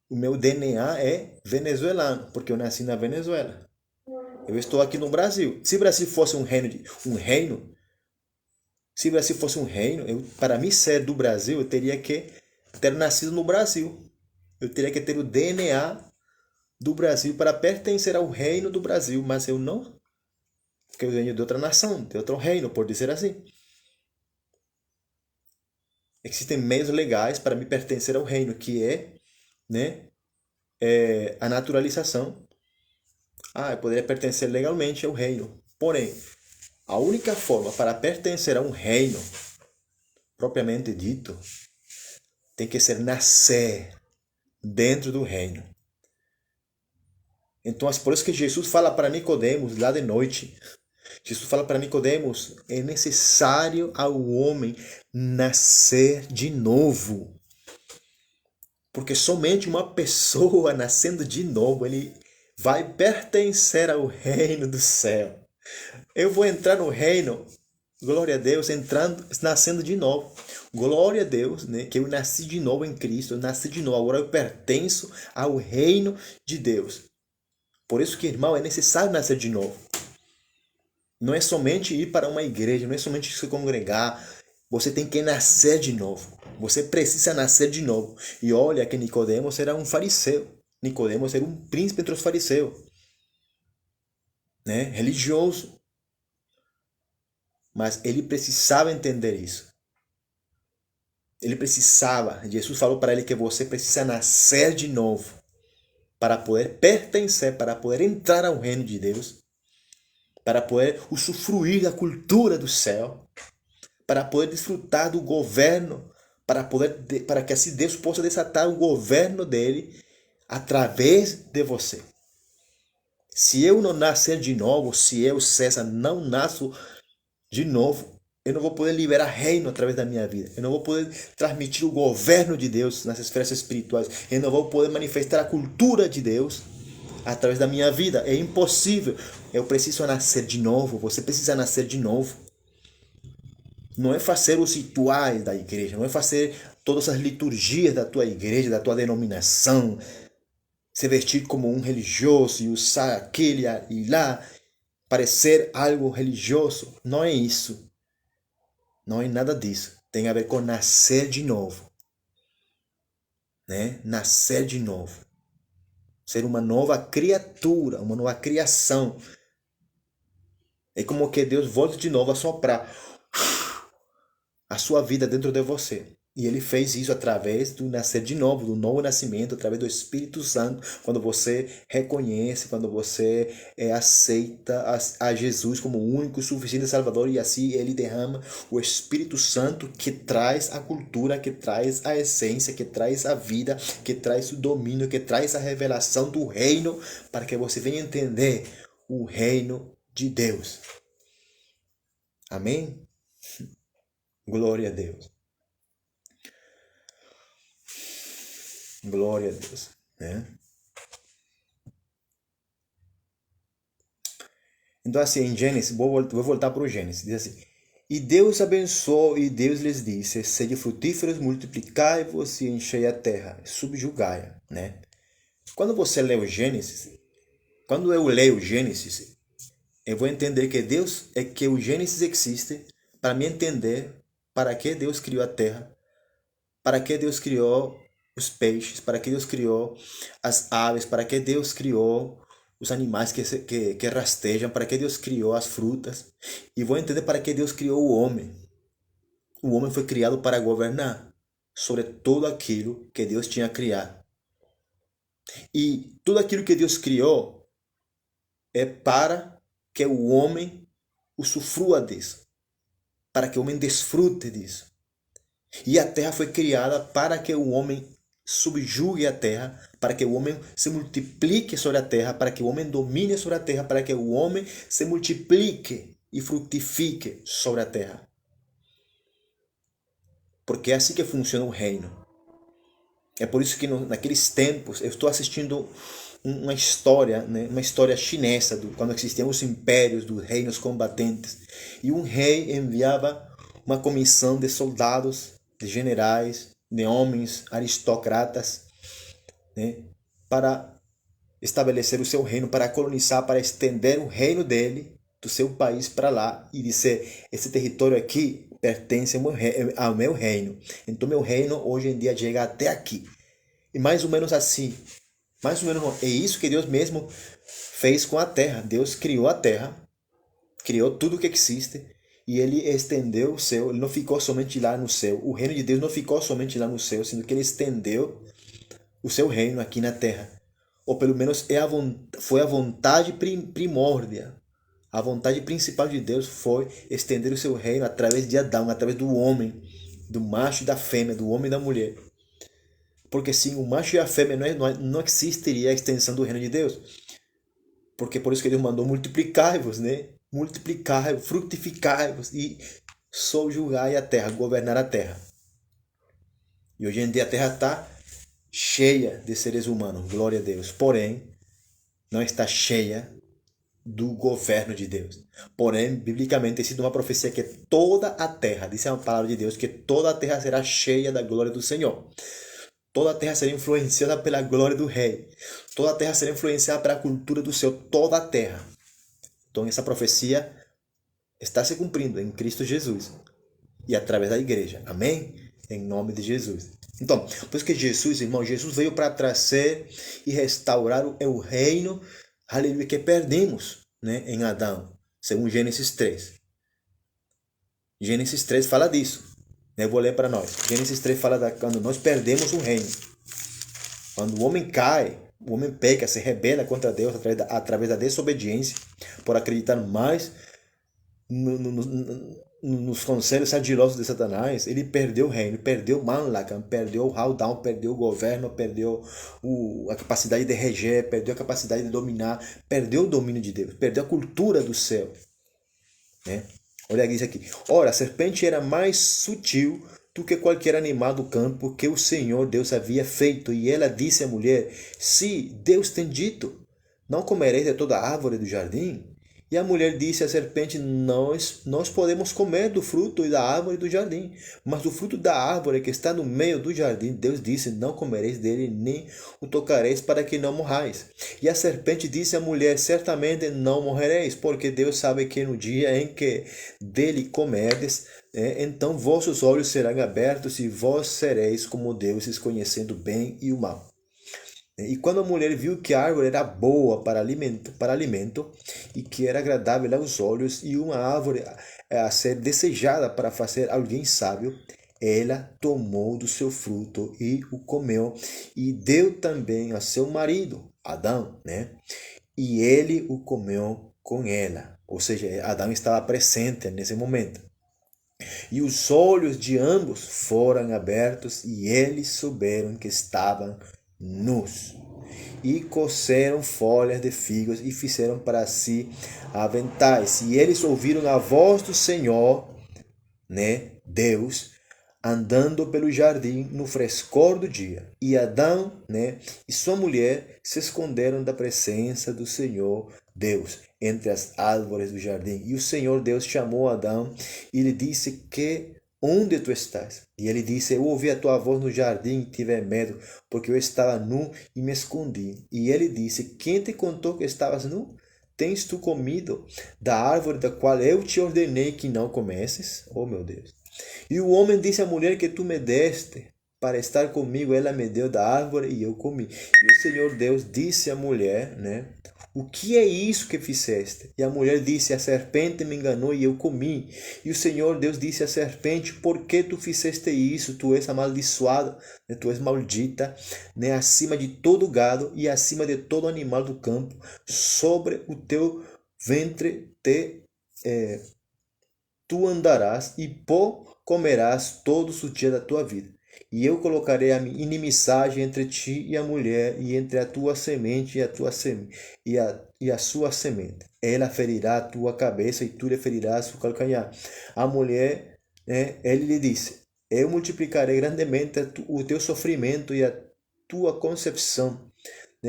O meu DNA é venezuelano, porque eu nasci na Venezuela. Eu estou aqui no Brasil. Se o Brasil fosse se o Brasil fosse um reino, para mim ser do Brasil, eu teria que ter nascido no Brasil. Eu teria que ter o DNA do Brasil para pertencer ao reino do Brasil, mas eu não, porque eu venho de outra nação, de outro reino, por dizer assim. Existem meios legais para me pertencer ao reino, que né, a naturalização. Eu poderia pertencer legalmente ao reino. Porém, a única forma para pertencer a um reino, propriamente dito, tem que ser nascer dentro do reino. Então, por isso que Jesus fala para Nicodemos lá de noite. Jesus fala para Nicodemos, é necessário ao homem nascer de novo. Porque somente uma pessoa nascendo de novo, ele vai pertencer ao reino do céu. Eu vou entrar no reino, glória a Deus, nascendo de novo. Glória a Deus, né, que eu nasci de novo em Cristo, eu nasci de novo, agora eu pertenço ao reino de Deus. Por isso que, irmão, é necessário nascer de novo. Não é somente ir para uma igreja, não é somente se congregar. Você tem que nascer de novo. Você precisa nascer de novo. E olha que Nicodemos era um fariseu. Nicodemos era um príncipe entre os fariseus, né? Religioso. Mas ele precisava entender isso. Ele precisava. Jesus falou para ele que você precisa nascer de novo para poder pertencer, para poder entrar ao reino de Deus, para poder usufruir da cultura do céu, para poder desfrutar do governo, para que assim Deus possa desatar o governo dele através de você. Se eu não nascer de novo, se eu, César, não nasço de novo, eu não vou poder liberar reino através da minha vida. Eu não vou poder transmitir o governo de Deus nas esferas espirituais. Eu não vou poder manifestar a cultura de Deus através da minha vida. É impossível. eu preciso nascer de novo, você precisa nascer de novo. Não é fazer os rituais da igreja, não é fazer todas as liturgias da tua igreja, da tua denominação, se vestir como um religioso e usar aquele e lá, parecer algo religioso. Não é isso. Não é nada disso. Tem a ver com nascer de novo. Né? Nascer de novo. Ser uma nova criatura, uma nova criação. É como que Deus volta de novo a soprar a sua vida dentro de você. E ele fez isso através do nascer de novo, do novo nascimento, através do Espírito Santo, quando você reconhece, quando você aceita a Jesus como o único e suficiente Salvador, e assim ele derrama o Espírito Santo que traz a cultura, que traz a essência, que traz a vida, que traz o domínio, que traz a revelação do reino, para que você venha entender o reino de Deus. Amém? Glória a Deus. Glória a Deus. Né? Então, assim, em Gênesis, vou voltar para o Gênesis. Diz assim: E Deus abençoou, e Deus lhes disse: Sede frutíferos, multiplicai-vos e enchei a terra, subjugai-a. Né? Quando você lê o Gênesis, quando eu leio o Gênesis, eu vou entender que Deus é que o Gênesis existe para me entender para que Deus criou a terra, para que Deus criou os peixes, para que Deus criou as aves, para que Deus criou os animais que rastejam, para que Deus criou as frutas. E vou entender para que Deus criou o homem. O homem foi criado para governar sobre tudo aquilo que Deus tinha criado. E tudo aquilo que Deus criou é para que o homem usufrua disso, para que o homem desfrute disso. E a terra foi criada para que o homem subjugue a terra, para que o homem se multiplique sobre a terra, para que o homem domine sobre a terra, para que o homem se multiplique e frutifique sobre a terra. Porque é assim que funciona o reino. É por isso que naqueles tempos, eu estou assistindo uma história, né, uma história chinesa, quando existiam os impérios dos reinos combatentes. E um rei enviava uma comissão de soldados, de generais, de homens aristocratas, né, para estabelecer o seu reino, para colonizar, para estender o reino dele, do seu país para lá, e dizer: esse território aqui pertence ao meu reino. Então meu reino hoje em dia chega até aqui. E mais ou menos assim, mais ou menos é isso que Deus mesmo fez com a terra. Deus criou a terra, criou tudo que existe, e ele estendeu o céu. Ele não ficou somente lá no céu. O reino de Deus não ficou somente lá no céu, sino que ele estendeu o seu reino aqui na terra. Ou pelo menos foi a vontade primórdia. A vontade principal de Deus foi estender o seu reino através de Adão, através do homem, do macho e da fêmea, do homem e da mulher. Porque sem o macho e a fêmea não existiria a extensão do reino de Deus. Porque por isso que Deus mandou multiplicar-vos, né? Multiplicar, frutificar-vos e subjugai a terra, governar a terra. E hoje em dia a terra está cheia de seres humanos, glória a Deus. Porém, não está cheia do governo de Deus. Porém, biblicamente, existe uma profecia que toda a terra, diz a palavra de Deus, que toda a terra será cheia da glória do Senhor. Toda a terra será influenciada pela glória do Rei. Toda a terra será influenciada pela cultura do céu. Toda a terra. Então, essa profecia está se cumprindo em Cristo Jesus e através da igreja. Amém? Em nome de Jesus. Então, por isso que Jesus, irmão, Jesus veio para trazer e restaurar o reino, aleluia, que perdemos, né, em Adão, segundo Gênesis 3. Gênesis 3 fala disso. Eu vou ler para nós. Gênesis 3 fala quando nós perdemos o reino. Quando o homem cai, o homem peca, se rebela contra Deus através da desobediência, por acreditar mais nos conselhos ardilosos de Satanás. Ele perdeu o reino, perdeu Manlacan, perdeu o Haldão, perdeu o governo, perdeu a capacidade de reger, perdeu a capacidade de dominar, perdeu o domínio de Deus, perdeu a cultura do céu, né? Olha isso aqui. Ora, a serpente era mais sutil do que qualquer animal do campo que o Senhor Deus havia feito. E ela disse à mulher: Se Deus tem dito, não comereis de toda a árvore do jardim? E a mulher disse à serpente: nós podemos comer do fruto da árvore do jardim, mas do fruto da árvore que está no meio do jardim, Deus disse: não comereis dele, nem o tocareis, para que não morrais. E a serpente disse à mulher: certamente não morrereis, porque Deus sabe que no dia em que dele comerdes, então vossos olhos serão abertos e vós sereis como deuses, conhecendo o bem e o mal. E quando a mulher viu que a árvore era boa para alimento e que era agradável aos olhos e uma árvore a ser desejada para fazer alguém sábio, ela tomou do seu fruto e o comeu e deu também a seu marido, Adão, né? E ele o comeu com ela. Ou seja, Adão estava presente nesse momento. E os olhos de ambos foram abertos e eles souberam que estavam nus. E coceram folhas de figos e fizeram para si aventais. E eles ouviram a voz do Senhor, né, Deus, andando pelo jardim no frescor do dia. E Adão, né, e sua mulher se esconderam da presença do Senhor Deus entre as árvores do jardim. E o Senhor Deus chamou Adão e lhe disse: que onde tu estás? E ele disse: eu ouvi a tua voz no jardim e tive medo, porque eu estava nu e me escondi. E ele disse: quem te contou que estavas nu? Tens tu comido da árvore da qual eu te ordenei que não comesses? Oh, meu Deus! E o homem disse à mulher que tu me deste para estar comigo, ela me deu da árvore e eu comi. E o Senhor Deus disse à mulher, né? O que é isso que fizeste? E a mulher disse: a serpente me enganou e eu comi. E o Senhor Deus disse à serpente: por que tu fizeste isso? Tu és amaldiçoada, né? Tu és maldita, né? Acima de todo gado e acima de todo animal do campo. Sobre o teu ventre tu andarás e pó comerás todos os dias da tua vida. E eu colocarei a inimizade entre ti e a mulher, e entre a tua semente e a sua semente. Ela ferirá a tua cabeça e tu lhe ferirás o calcanhar. A mulher, ele lhe disse: eu multiplicarei grandemente o teu sofrimento e a tua concepção.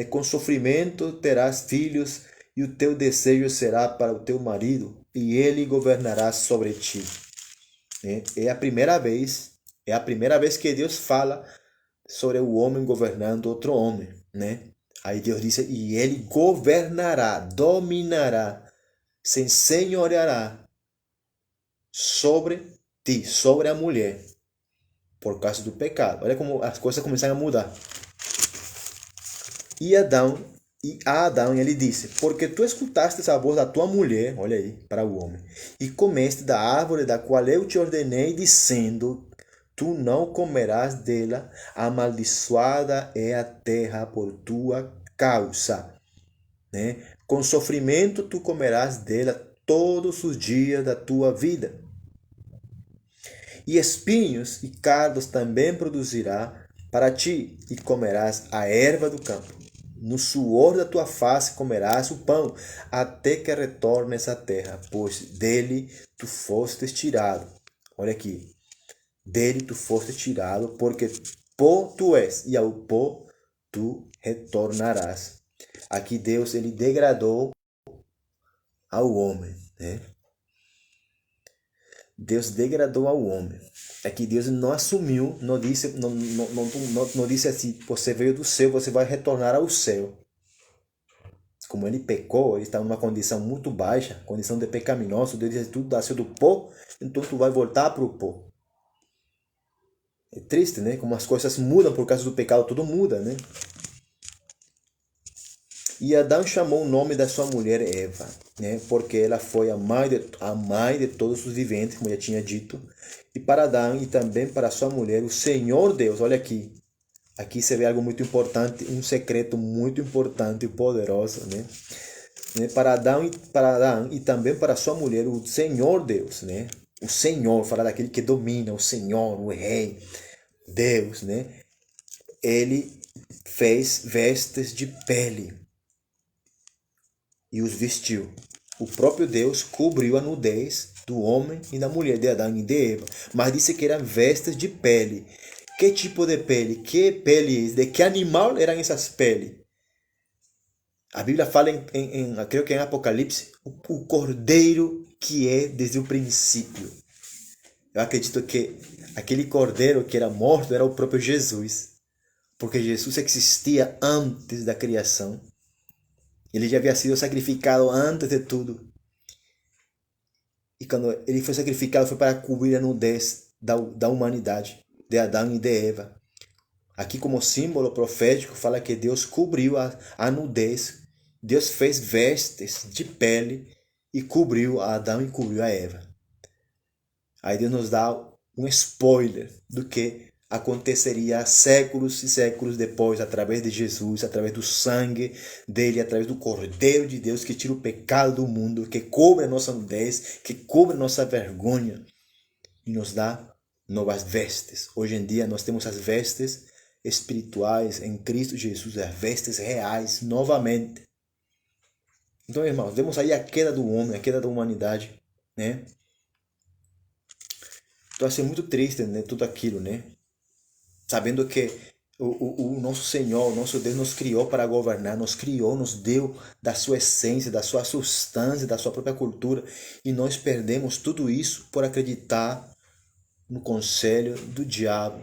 Com sofrimento terás filhos, e o teu desejo será para o teu marido, e ele governará sobre ti. É a primeira vez que Deus fala sobre o homem governando outro homem, né? Aí Deus disse: e ele governará, dominará, se ensenhoreará sobre ti, sobre a mulher, por causa do pecado. Olha como as coisas começaram a mudar. E a Adão ele disse: porque tu escutaste a voz da tua mulher, olha aí, para o homem, e comeste da árvore da qual eu te ordenei, dizendo: tu não comerás dela, amaldiçoada é a terra por tua causa. Né? Com sofrimento tu comerás dela todos os dias da tua vida. E espinhos e cardos também produzirá para ti, e comerás a erva do campo. No suor da tua face comerás o pão, até que retornes à terra, pois dele tu fostes tirado. Olha aqui. Dele tu foste tirado, porque pó tu és, e ao pó tu retornarás. Aqui Deus ele degradou ao homem, né? Deus degradou ao homem. Aqui Deus não assumiu, não disse assim: você veio do céu, você vai retornar ao céu. Como ele pecou, ele estava numa condição muito baixa, condição de pecaminoso. Deus disse: tu nasceu do pó, então tu vai voltar para o pó. É triste, né? Como as coisas mudam por causa do pecado, tudo muda, né? E Adão chamou o nome da sua mulher Eva, né? Porque ela foi a mãe de todos os viventes, como já tinha dito. E para Adão e também para sua mulher, o Senhor Deus, olha aqui. Aqui se vê algo muito importante, um secreto muito importante e poderoso, né? Para Adão e também para sua mulher, o Senhor Deus, né? O Senhor, fala daquele que domina, o Senhor, o Rei, Deus, né? Ele fez vestes de pele e os vestiu. O próprio Deus cobriu a nudez do homem e da mulher, de Adão e de Eva, mas disse que eram vestes de pele. Que tipo de pele? Que pele? De que animal eram essas peles? A Bíblia fala, creio que em Apocalipse, o cordeiro que é desde o princípio. Eu acredito que aquele cordeiro que era morto era o próprio Jesus. Porque Jesus existia antes da criação. Ele já havia sido sacrificado antes de tudo. E quando ele foi sacrificado foi para cobrir a nudez da humanidade, de Adão e de Eva. Aqui como símbolo profético fala que Deus cobriu a nudez. Deus fez vestes de pele e cobriu a Adão e cobriu a Eva. Aí Deus nos dá um spoiler do que aconteceria séculos e séculos depois, através de Jesus, através do sangue dele, através do Cordeiro de Deus que tira o pecado do mundo, que cobre a nossa nudez, que cobre a nossa vergonha e nos dá novas vestes. Hoje em dia nós temos as vestes espirituais em Cristo Jesus, as vestes reais novamente. Então, irmãos, vemos aí a queda do homem, a queda da humanidade, né? Então, assim, é muito triste, né? Tudo aquilo, né? Sabendo que o nosso Senhor, o nosso Deus nos criou para governar, nos criou, nos deu da sua essência, da sua substância, da sua própria cultura, e nós perdemos tudo isso por acreditar no conselho do diabo.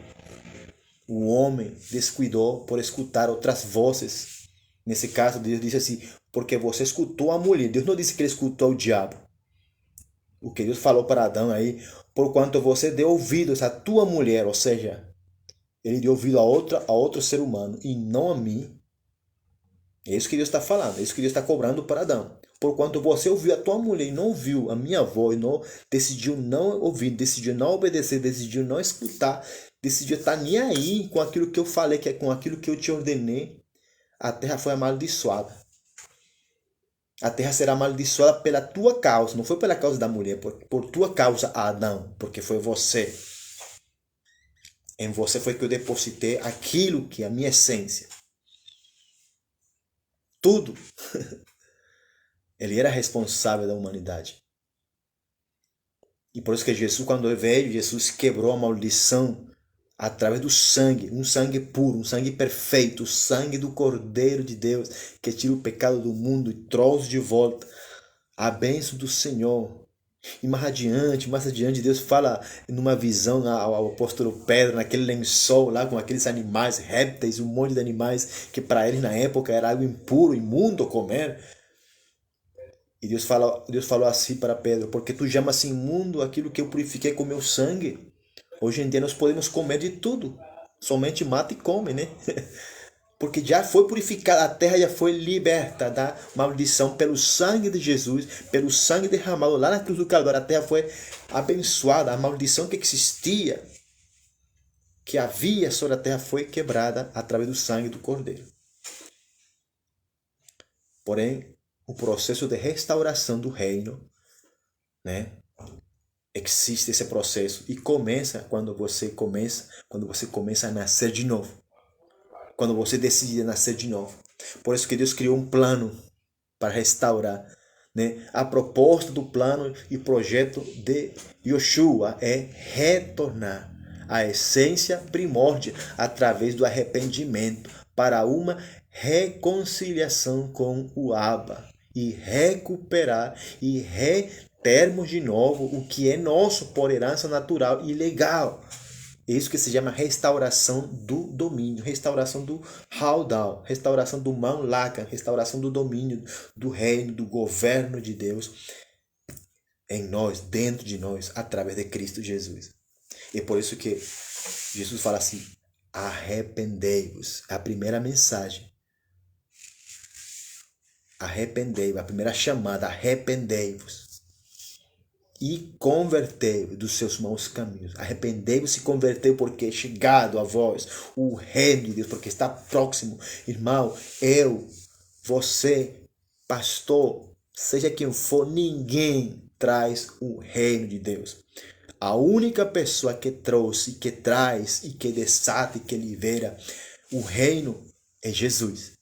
O homem descuidou por escutar outras vozes. Nesse caso, Deus disse assim, porque você escutou a mulher. Deus não disse que ele escutou o diabo. O que Deus falou para Adão aí, porquanto você deu ouvidos à tua mulher, ou seja, ele deu ouvido a outro ser humano e não a mim. É isso que Deus está falando, é isso que Deus está cobrando para Adão. Porquanto você ouviu a tua mulher e não ouviu a minha voz, não, decidiu não ouvir, decidiu não obedecer, decidiu não escutar, decidiu estar nem aí com aquilo que eu falei, que é com aquilo que eu te ordenei, a terra foi amaldiçoada. A terra será amaldiçoada pela tua causa, não foi pela causa da mulher, por tua causa, Adão, porque foi você. Em você foi que eu depositei aquilo que é a minha essência. Tudo. Ele era responsável da humanidade. E por isso que Jesus, quando veio, Jesus quebrou a maldição através do sangue, um sangue puro, um sangue perfeito, o sangue do Cordeiro de Deus, que tira o pecado do mundo e trouxe de volta a bênção do Senhor. E mais adiante, Deus fala numa visão ao apóstolo Pedro, naquele lençol lá com aqueles animais, répteis, um monte de animais que para eles na época era algo impuro, imundo comer. E Deus falou assim para Pedro, porque tu chamas imundo aquilo que eu purifiquei com meu sangue. Hoje em dia nós podemos comer de tudo, somente mata e come, né? Porque já foi purificada, a terra já foi liberta da maldição pelo sangue de Jesus, pelo sangue derramado lá na cruz do Calvário. A terra foi abençoada, a maldição que existia, que havia sobre a terra, foi quebrada através do sangue do Cordeiro. Porém, o processo de restauração do reino, né? Existe esse processo e começa quando você começa a nascer de novo. Quando você decide nascer de novo. Por isso que Deus criou um plano para restaurar, né? A proposta do plano e projeto de Yoshua é retornar à essência primórdia através do arrependimento para uma reconciliação com o Abba e recuperar e retermos de novo o que é nosso por herança natural e legal. É isso que se chama restauração do domínio, restauração do Haudal, restauração do Mamlaka, restauração do domínio, do reino, do governo de Deus em nós, dentro de nós, através de Cristo Jesus. E por isso que Jesus fala assim, arrependei-vos. É a primeira mensagem. Arrependei-vos, a primeira chamada, arrependei-vos. E convertei-vos dos seus maus caminhos. Arrependei-vos e convertei, porque é chegado a vós o reino de Deus, porque está próximo. Irmão, eu, você, pastor, seja quem for, ninguém traz o reino de Deus. A única pessoa que trouxe, que traz e que desata e que libera o reino é Jesus.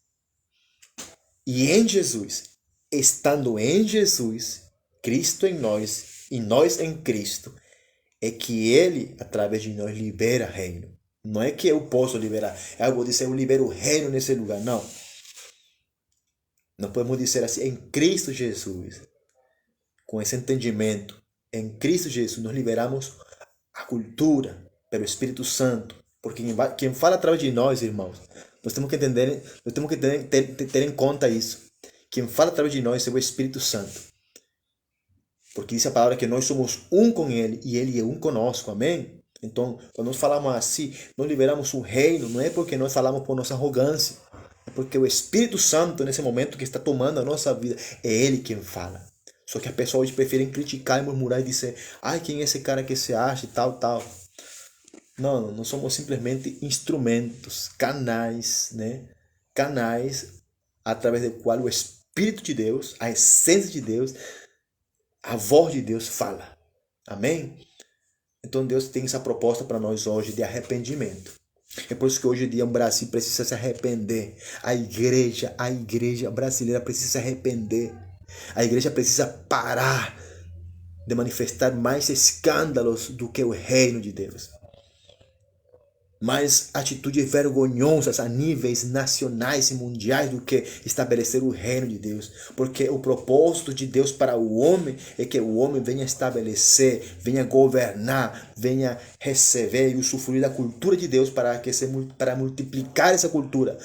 E em Jesus, estando em Jesus, Cristo em nós e nós em Cristo, é que Ele, através de nós, libera reino. Não é que eu posso liberar. Eu vou dizer, eu libero o reino nesse lugar. Não. Nós podemos dizer assim, em Cristo Jesus, com esse entendimento, em Cristo Jesus, nós liberamos a cultura pelo Espírito Santo. Porque quem fala através de nós, irmãos, nós temos que entender, nós temos que ter em conta isso. Quem fala através de nós é o Espírito Santo. Porque diz a palavra que nós somos um com Ele e Ele é um conosco, amém? Então, quando nós falamos assim, nós liberamos o reino, não é porque nós falamos por nossa arrogância, é porque o Espírito Santo, nesse momento que está tomando a nossa vida, é Ele quem fala. Só que as pessoas hoje preferem criticar e murmurar e dizer, ai, quem é esse cara que se acha e tal, tal. Não, nós somos simplesmente instrumentos, canais, né? Canais através do qual o Espírito de Deus, a essência de Deus, a voz de Deus fala. Amém? Então Deus tem essa proposta para nós hoje de arrependimento. É por isso que hoje em dia o Brasil precisa se arrepender. A igreja brasileira precisa se arrepender. A igreja precisa parar de manifestar mais escândalos do que o reino de Deus. Mais atitudes vergonhosas a níveis nacionais e mundiais do que estabelecer o reino de Deus. Porque o propósito de Deus para o homem é que o homem venha estabelecer, venha governar, venha receber e usufruir da cultura de Deus para multiplicar essa cultura,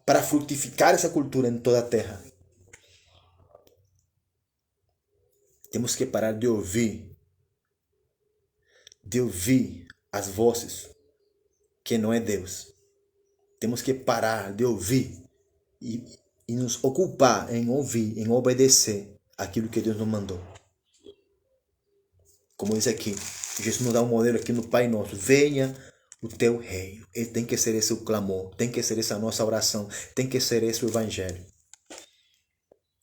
para frutificar essa cultura em toda a terra. Temos que parar de ouvir as vozes que não é Deus. Temos que parar de ouvir e nos ocupar em ouvir, em obedecer aquilo que Deus nos mandou. Como diz aqui, Jesus nos dá um modelo aqui no Pai Nosso. Venha o teu reino. Ele tem que ser esse o clamor, tem que ser essa a nossa oração, tem que ser esse o evangelho.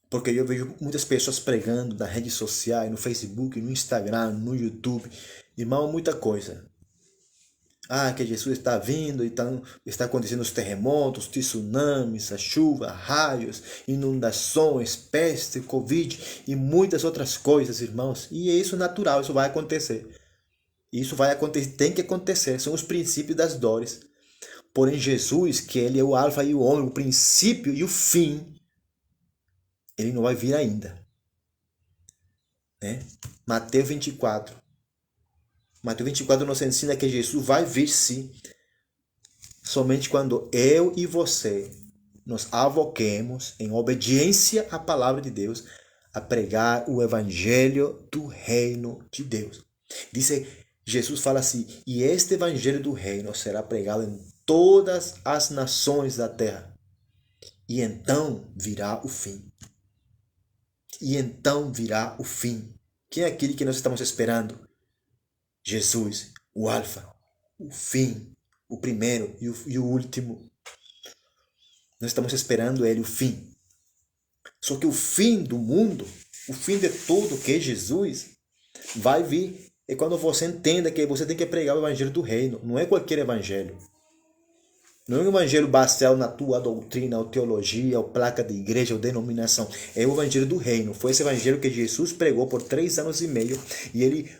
Porque eu vejo muitas pessoas pregando nas redes sociais, no Facebook, no Instagram, no YouTube. Irmão, muita coisa. Que Jesus está vindo e está acontecendo os terremotos, tsunamis, a chuva, raios, inundações, peste, Covid e muitas outras coisas, irmãos. E é isso natural, isso vai acontecer. Isso vai acontecer, tem que acontecer, são os princípios das dores. Porém, Jesus, que Ele é o alfa e o ômega, o princípio e o fim, Ele não vai vir ainda. Mateus 24. Mateus 24 nos ensina que Jesus vai vir sim, somente quando eu e você nos avoquemos em obediência à palavra de Deus a pregar o evangelho do reino de Deus. Jesus fala assim, e este evangelho do reino será pregado em todas as nações da terra, e então virá o fim. E então virá o fim. Quem é aquele que nós estamos esperando? Jesus, o alfa, o fim, o primeiro e o último. Nós estamos esperando Ele, o fim. Só que o fim do mundo, o fim de tudo que é Jesus, vai vir. É quando você entenda que você tem que pregar o evangelho do reino. Não é qualquer evangelho. Não é um evangelho baseado na tua doutrina, ou teologia, ou placa de igreja, ou denominação. É o evangelho do reino. Foi esse evangelho que Jesus pregou por 3 anos e meio. E Ele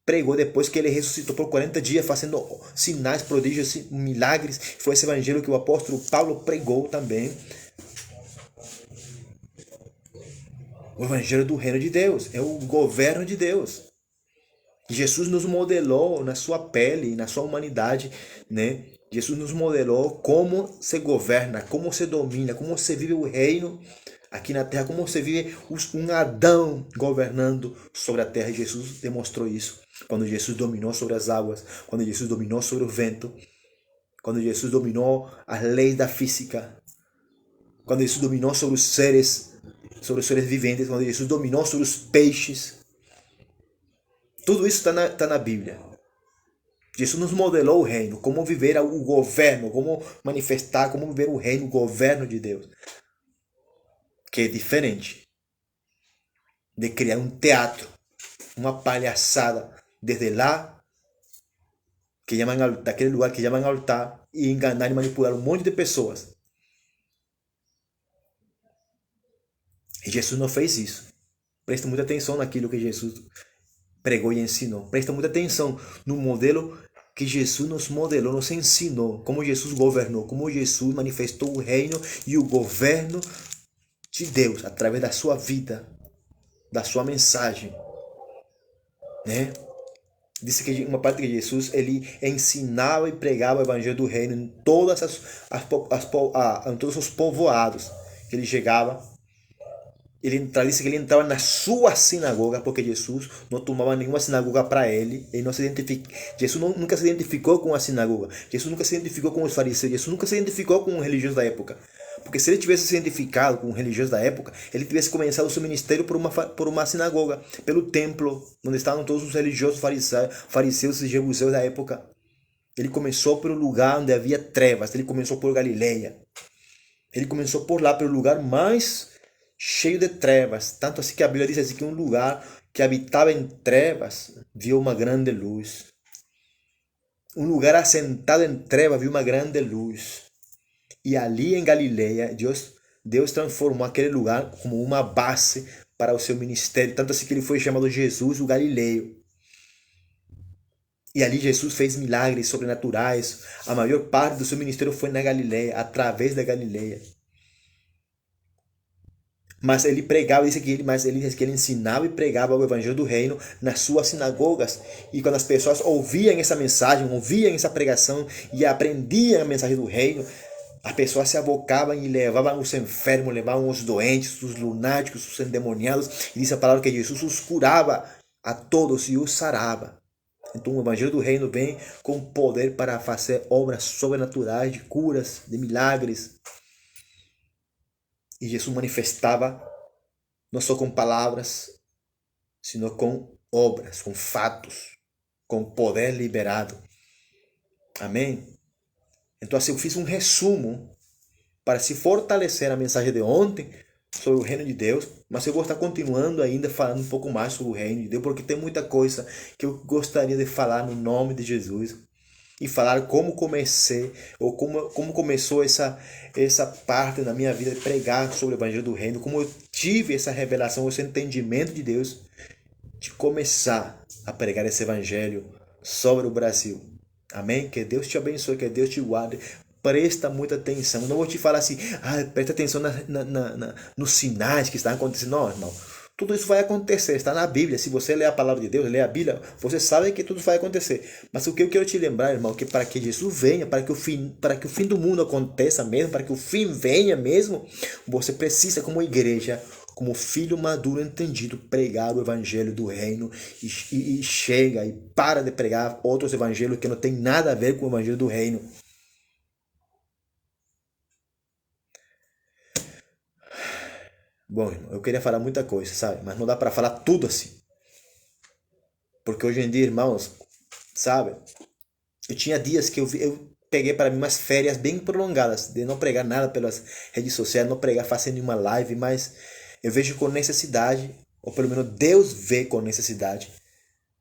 pregou depois que Ele ressuscitou por 40 dias, fazendo sinais, prodígios, milagres. Foi esse evangelho que o apóstolo Paulo pregou também. O evangelho do reino de Deus. É o governo de Deus. Jesus nos modelou na sua pele, na sua humanidade, né? Jesus nos modelou como se governa, como se domina, como se vive o reino aqui na terra, como se vive um Adão governando sobre a terra. E Jesus demonstrou isso quando Jesus dominou sobre as águas, quando Jesus dominou sobre o vento, quando Jesus dominou as leis da física, quando Jesus dominou sobre os seres viventes, quando Jesus dominou sobre os peixes. Tudo isso está na Bíblia. Jesus nos modelou o reino, como viver o governo, como manifestar, como viver o reino, o governo de Deus. Que é diferente de criar um teatro, uma palhaçada, desde lá, daquele lugar que chamam altar, e enganar e manipular um monte de pessoas. E Jesus não fez isso. Presta muita atenção naquilo que Jesus pregou e ensinou. Presta muita atenção no modelo que Jesus nos modelou, nos ensinou, como Jesus governou, como Jesus manifestou o reino e o governo de Deus através da sua vida, da sua mensagem, né? Disse que uma parte que Jesus ele ensinava e pregava o evangelho do reino em em todos os povoados que ele chegava. Disse que ele entrava na sua sinagoga, porque Jesus não tomava nenhuma sinagoga para ele. Ele não se identifica. Jesus nunca se identificou com a sinagoga. Jesus nunca se identificou com os fariseus. Jesus nunca se identificou com os religiosos da época. Porque se ele tivesse se identificado com os religiosos da época, ele tivesse começado o seu ministério por uma sinagoga, pelo templo, onde estavam todos os religiosos fariseus e jebuseus da época. Ele começou pelo lugar onde havia trevas. Ele começou por Galileia. Ele começou por lá, pelo lugar mais cheio de trevas. Tanto assim que a Bíblia diz assim, que um lugar que habitava em trevas viu uma grande luz. Um lugar assentado em trevas viu uma grande luz. E ali em Galileia, Deus transformou aquele lugar como uma base para o seu ministério. Tanto assim que ele foi chamado Jesus, o Galileu. E ali Jesus fez milagres sobrenaturais. A maior parte do seu ministério foi na Galileia, através da Galileia. Mas ele pregava, ele disse que ele ensinava e pregava o evangelho do reino nas suas sinagogas. E quando as pessoas ouviam essa mensagem, ouviam essa pregação e aprendiam a mensagem do reino, as pessoas se abocavam e levavam os enfermos, levavam os doentes, os lunáticos, os endemoniados. E diz a palavra que Jesus os curava a todos e os sarava. Então o evangelho do reino vem com poder para fazer obras sobrenaturais de curas, de milagres. E Jesus manifestava não só com palavras, sino com obras, com fatos, com poder liberado. Amém? Então assim eu fiz um resumo para se fortalecer a mensagem de ontem sobre o reino de Deus, mas eu vou estar continuando ainda falando um pouco mais sobre o reino de Deus, porque tem muita coisa que eu gostaria de falar no nome de Jesus e falar como comecei, ou como começou essa parte da minha vida de pregar sobre o evangelho do reino, como eu tive essa revelação, esse entendimento de Deus de começar a pregar esse evangelho sobre o Brasil. Amém? Que Deus te abençoe, que Deus te guarde. Presta muita atenção. Não vou te falar assim, presta atenção nos sinais que estão acontecendo. Não, irmão. Tudo isso vai acontecer, está na Bíblia. Se você ler a palavra de Deus, ler a Bíblia, você sabe que tudo vai acontecer. Mas o que eu quero te lembrar, irmão, que para que Jesus venha, para que o fim do mundo aconteça mesmo, para que o fim venha mesmo, você precisa, como igreja, como filho maduro entendido, pregar o evangelho do reino e chega e para de pregar outros evangelhos que não tem nada a ver com o evangelho do reino. Bom, irmão, eu queria falar muita coisa, sabe? Mas não dá para falar tudo assim. Porque hoje em dia, irmãos, sabe? Eu tinha dias que eu peguei para mim umas férias bem prolongadas, de não pregar nada pelas redes sociais, não pregar fazendo nenhuma live, mas eu vejo com necessidade, ou pelo menos Deus vê com necessidade,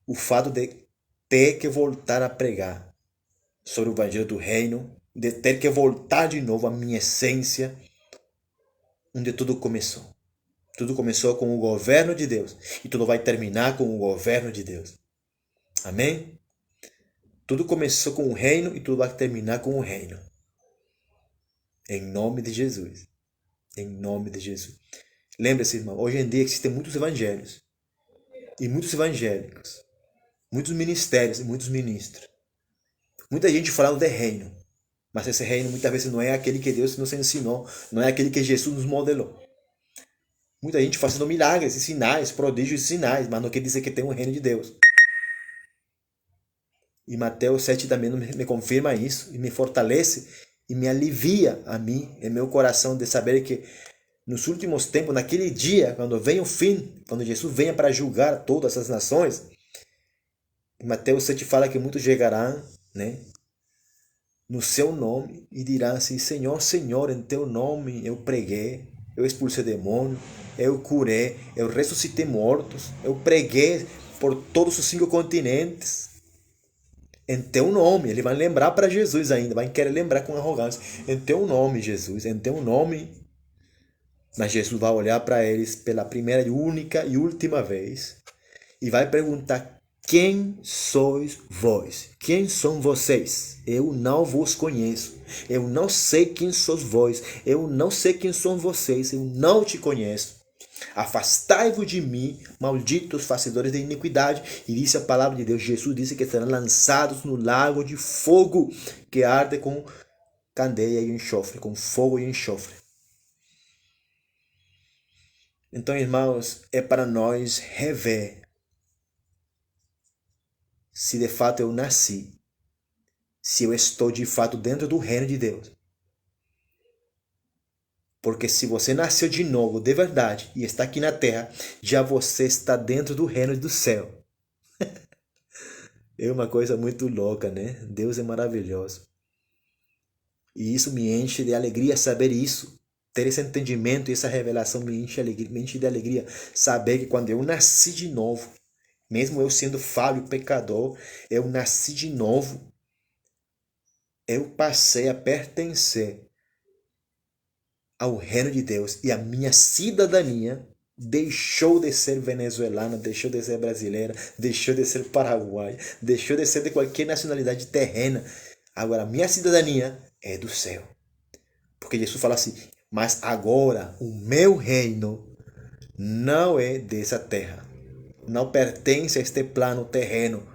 o fato de ter que voltar a pregar sobre o evangelho do reino, de ter que voltar de novo à minha essência, onde tudo começou. Tudo começou com o governo de Deus. E tudo vai terminar com o governo de Deus. Amém? Tudo começou com o reino e tudo vai terminar com o reino. Em nome de Jesus. Em nome de Jesus. Lembre-se, irmão, hoje em dia existem muitos evangelhos. E muitos evangélicos. Muitos ministérios e muitos ministros. Muita gente falando de reino. Mas esse reino muitas vezes não é aquele que Deus nos ensinou. Não é aquele que Jesus nos modelou. Muita gente fazendo milagres e sinais, prodígios e sinais, mas não quer dizer que tem um reino de Deus. E Mateus 7 também me confirma isso, e me fortalece, e me alivia a mim, em meu coração, de saber que nos últimos tempos, naquele dia, quando vem o fim, quando Jesus venha para julgar todas as nações, Mateus 7 fala que muitos chegarão, né, no seu nome, e dirão assim, Senhor, Senhor, em teu nome eu preguei, eu expulsei demônio, eu curei, eu ressuscitei mortos, eu preguei por todos os 5 continentes. Em teu nome, ele vai lembrar para Jesus ainda, vai querer lembrar com arrogância. Em teu nome, Jesus, em teu nome. Mas Jesus vai olhar para eles pela primeira e única e última vez e vai perguntar: Quem sois vós? Quem são vocês? Eu não vos conheço. Eu não sei quem sois vós. Eu não sei quem são vocês. Eu não te conheço. Afastai-vos de mim, malditos fazedores de iniquidade. E disse a palavra de Deus. Jesus disse que serão lançados no lago de fogo, que arde com candeia e enxofre, com fogo e enxofre. Então, irmãos, é para nós rever se de fato eu nasci, se eu estou de fato dentro do reino de Deus. Porque se você nasceu de novo, de verdade, e está aqui na terra, já você está dentro do reino do céu. É uma coisa muito louca, né? Deus é maravilhoso. E isso me enche de alegria saber isso. Ter esse entendimento e essa revelação me enche de alegria. Saber que quando eu nasci de novo, mesmo eu sendo falho e pecador, eu nasci de novo. Eu passei a pertencer ao reino de Deus e a minha cidadania deixou de ser venezuelana, deixou de ser brasileira, deixou de ser paraguaia, deixou de ser de qualquer nacionalidade terrena. Agora, a minha cidadania é do céu. Porque Jesus fala assim, mas agora o meu reino não é dessa terra. Não pertence a este plano terreno.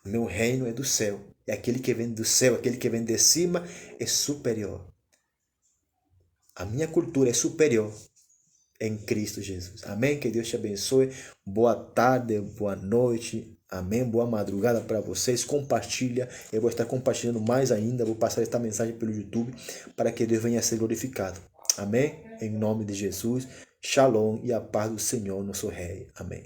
O meu reino é do céu. E aquele que vem do céu, aquele que vem de cima, é superior. A minha cultura é superior em Cristo Jesus. Amém? Que Deus te abençoe. Boa tarde, boa noite. Amém? Boa madrugada para vocês. Compartilha. Eu vou estar compartilhando mais ainda. Vou passar esta mensagem pelo YouTube para que Deus venha a ser glorificado. Amém? Em nome de Jesus. Shalom e a paz do Senhor, nosso Rei. Amém.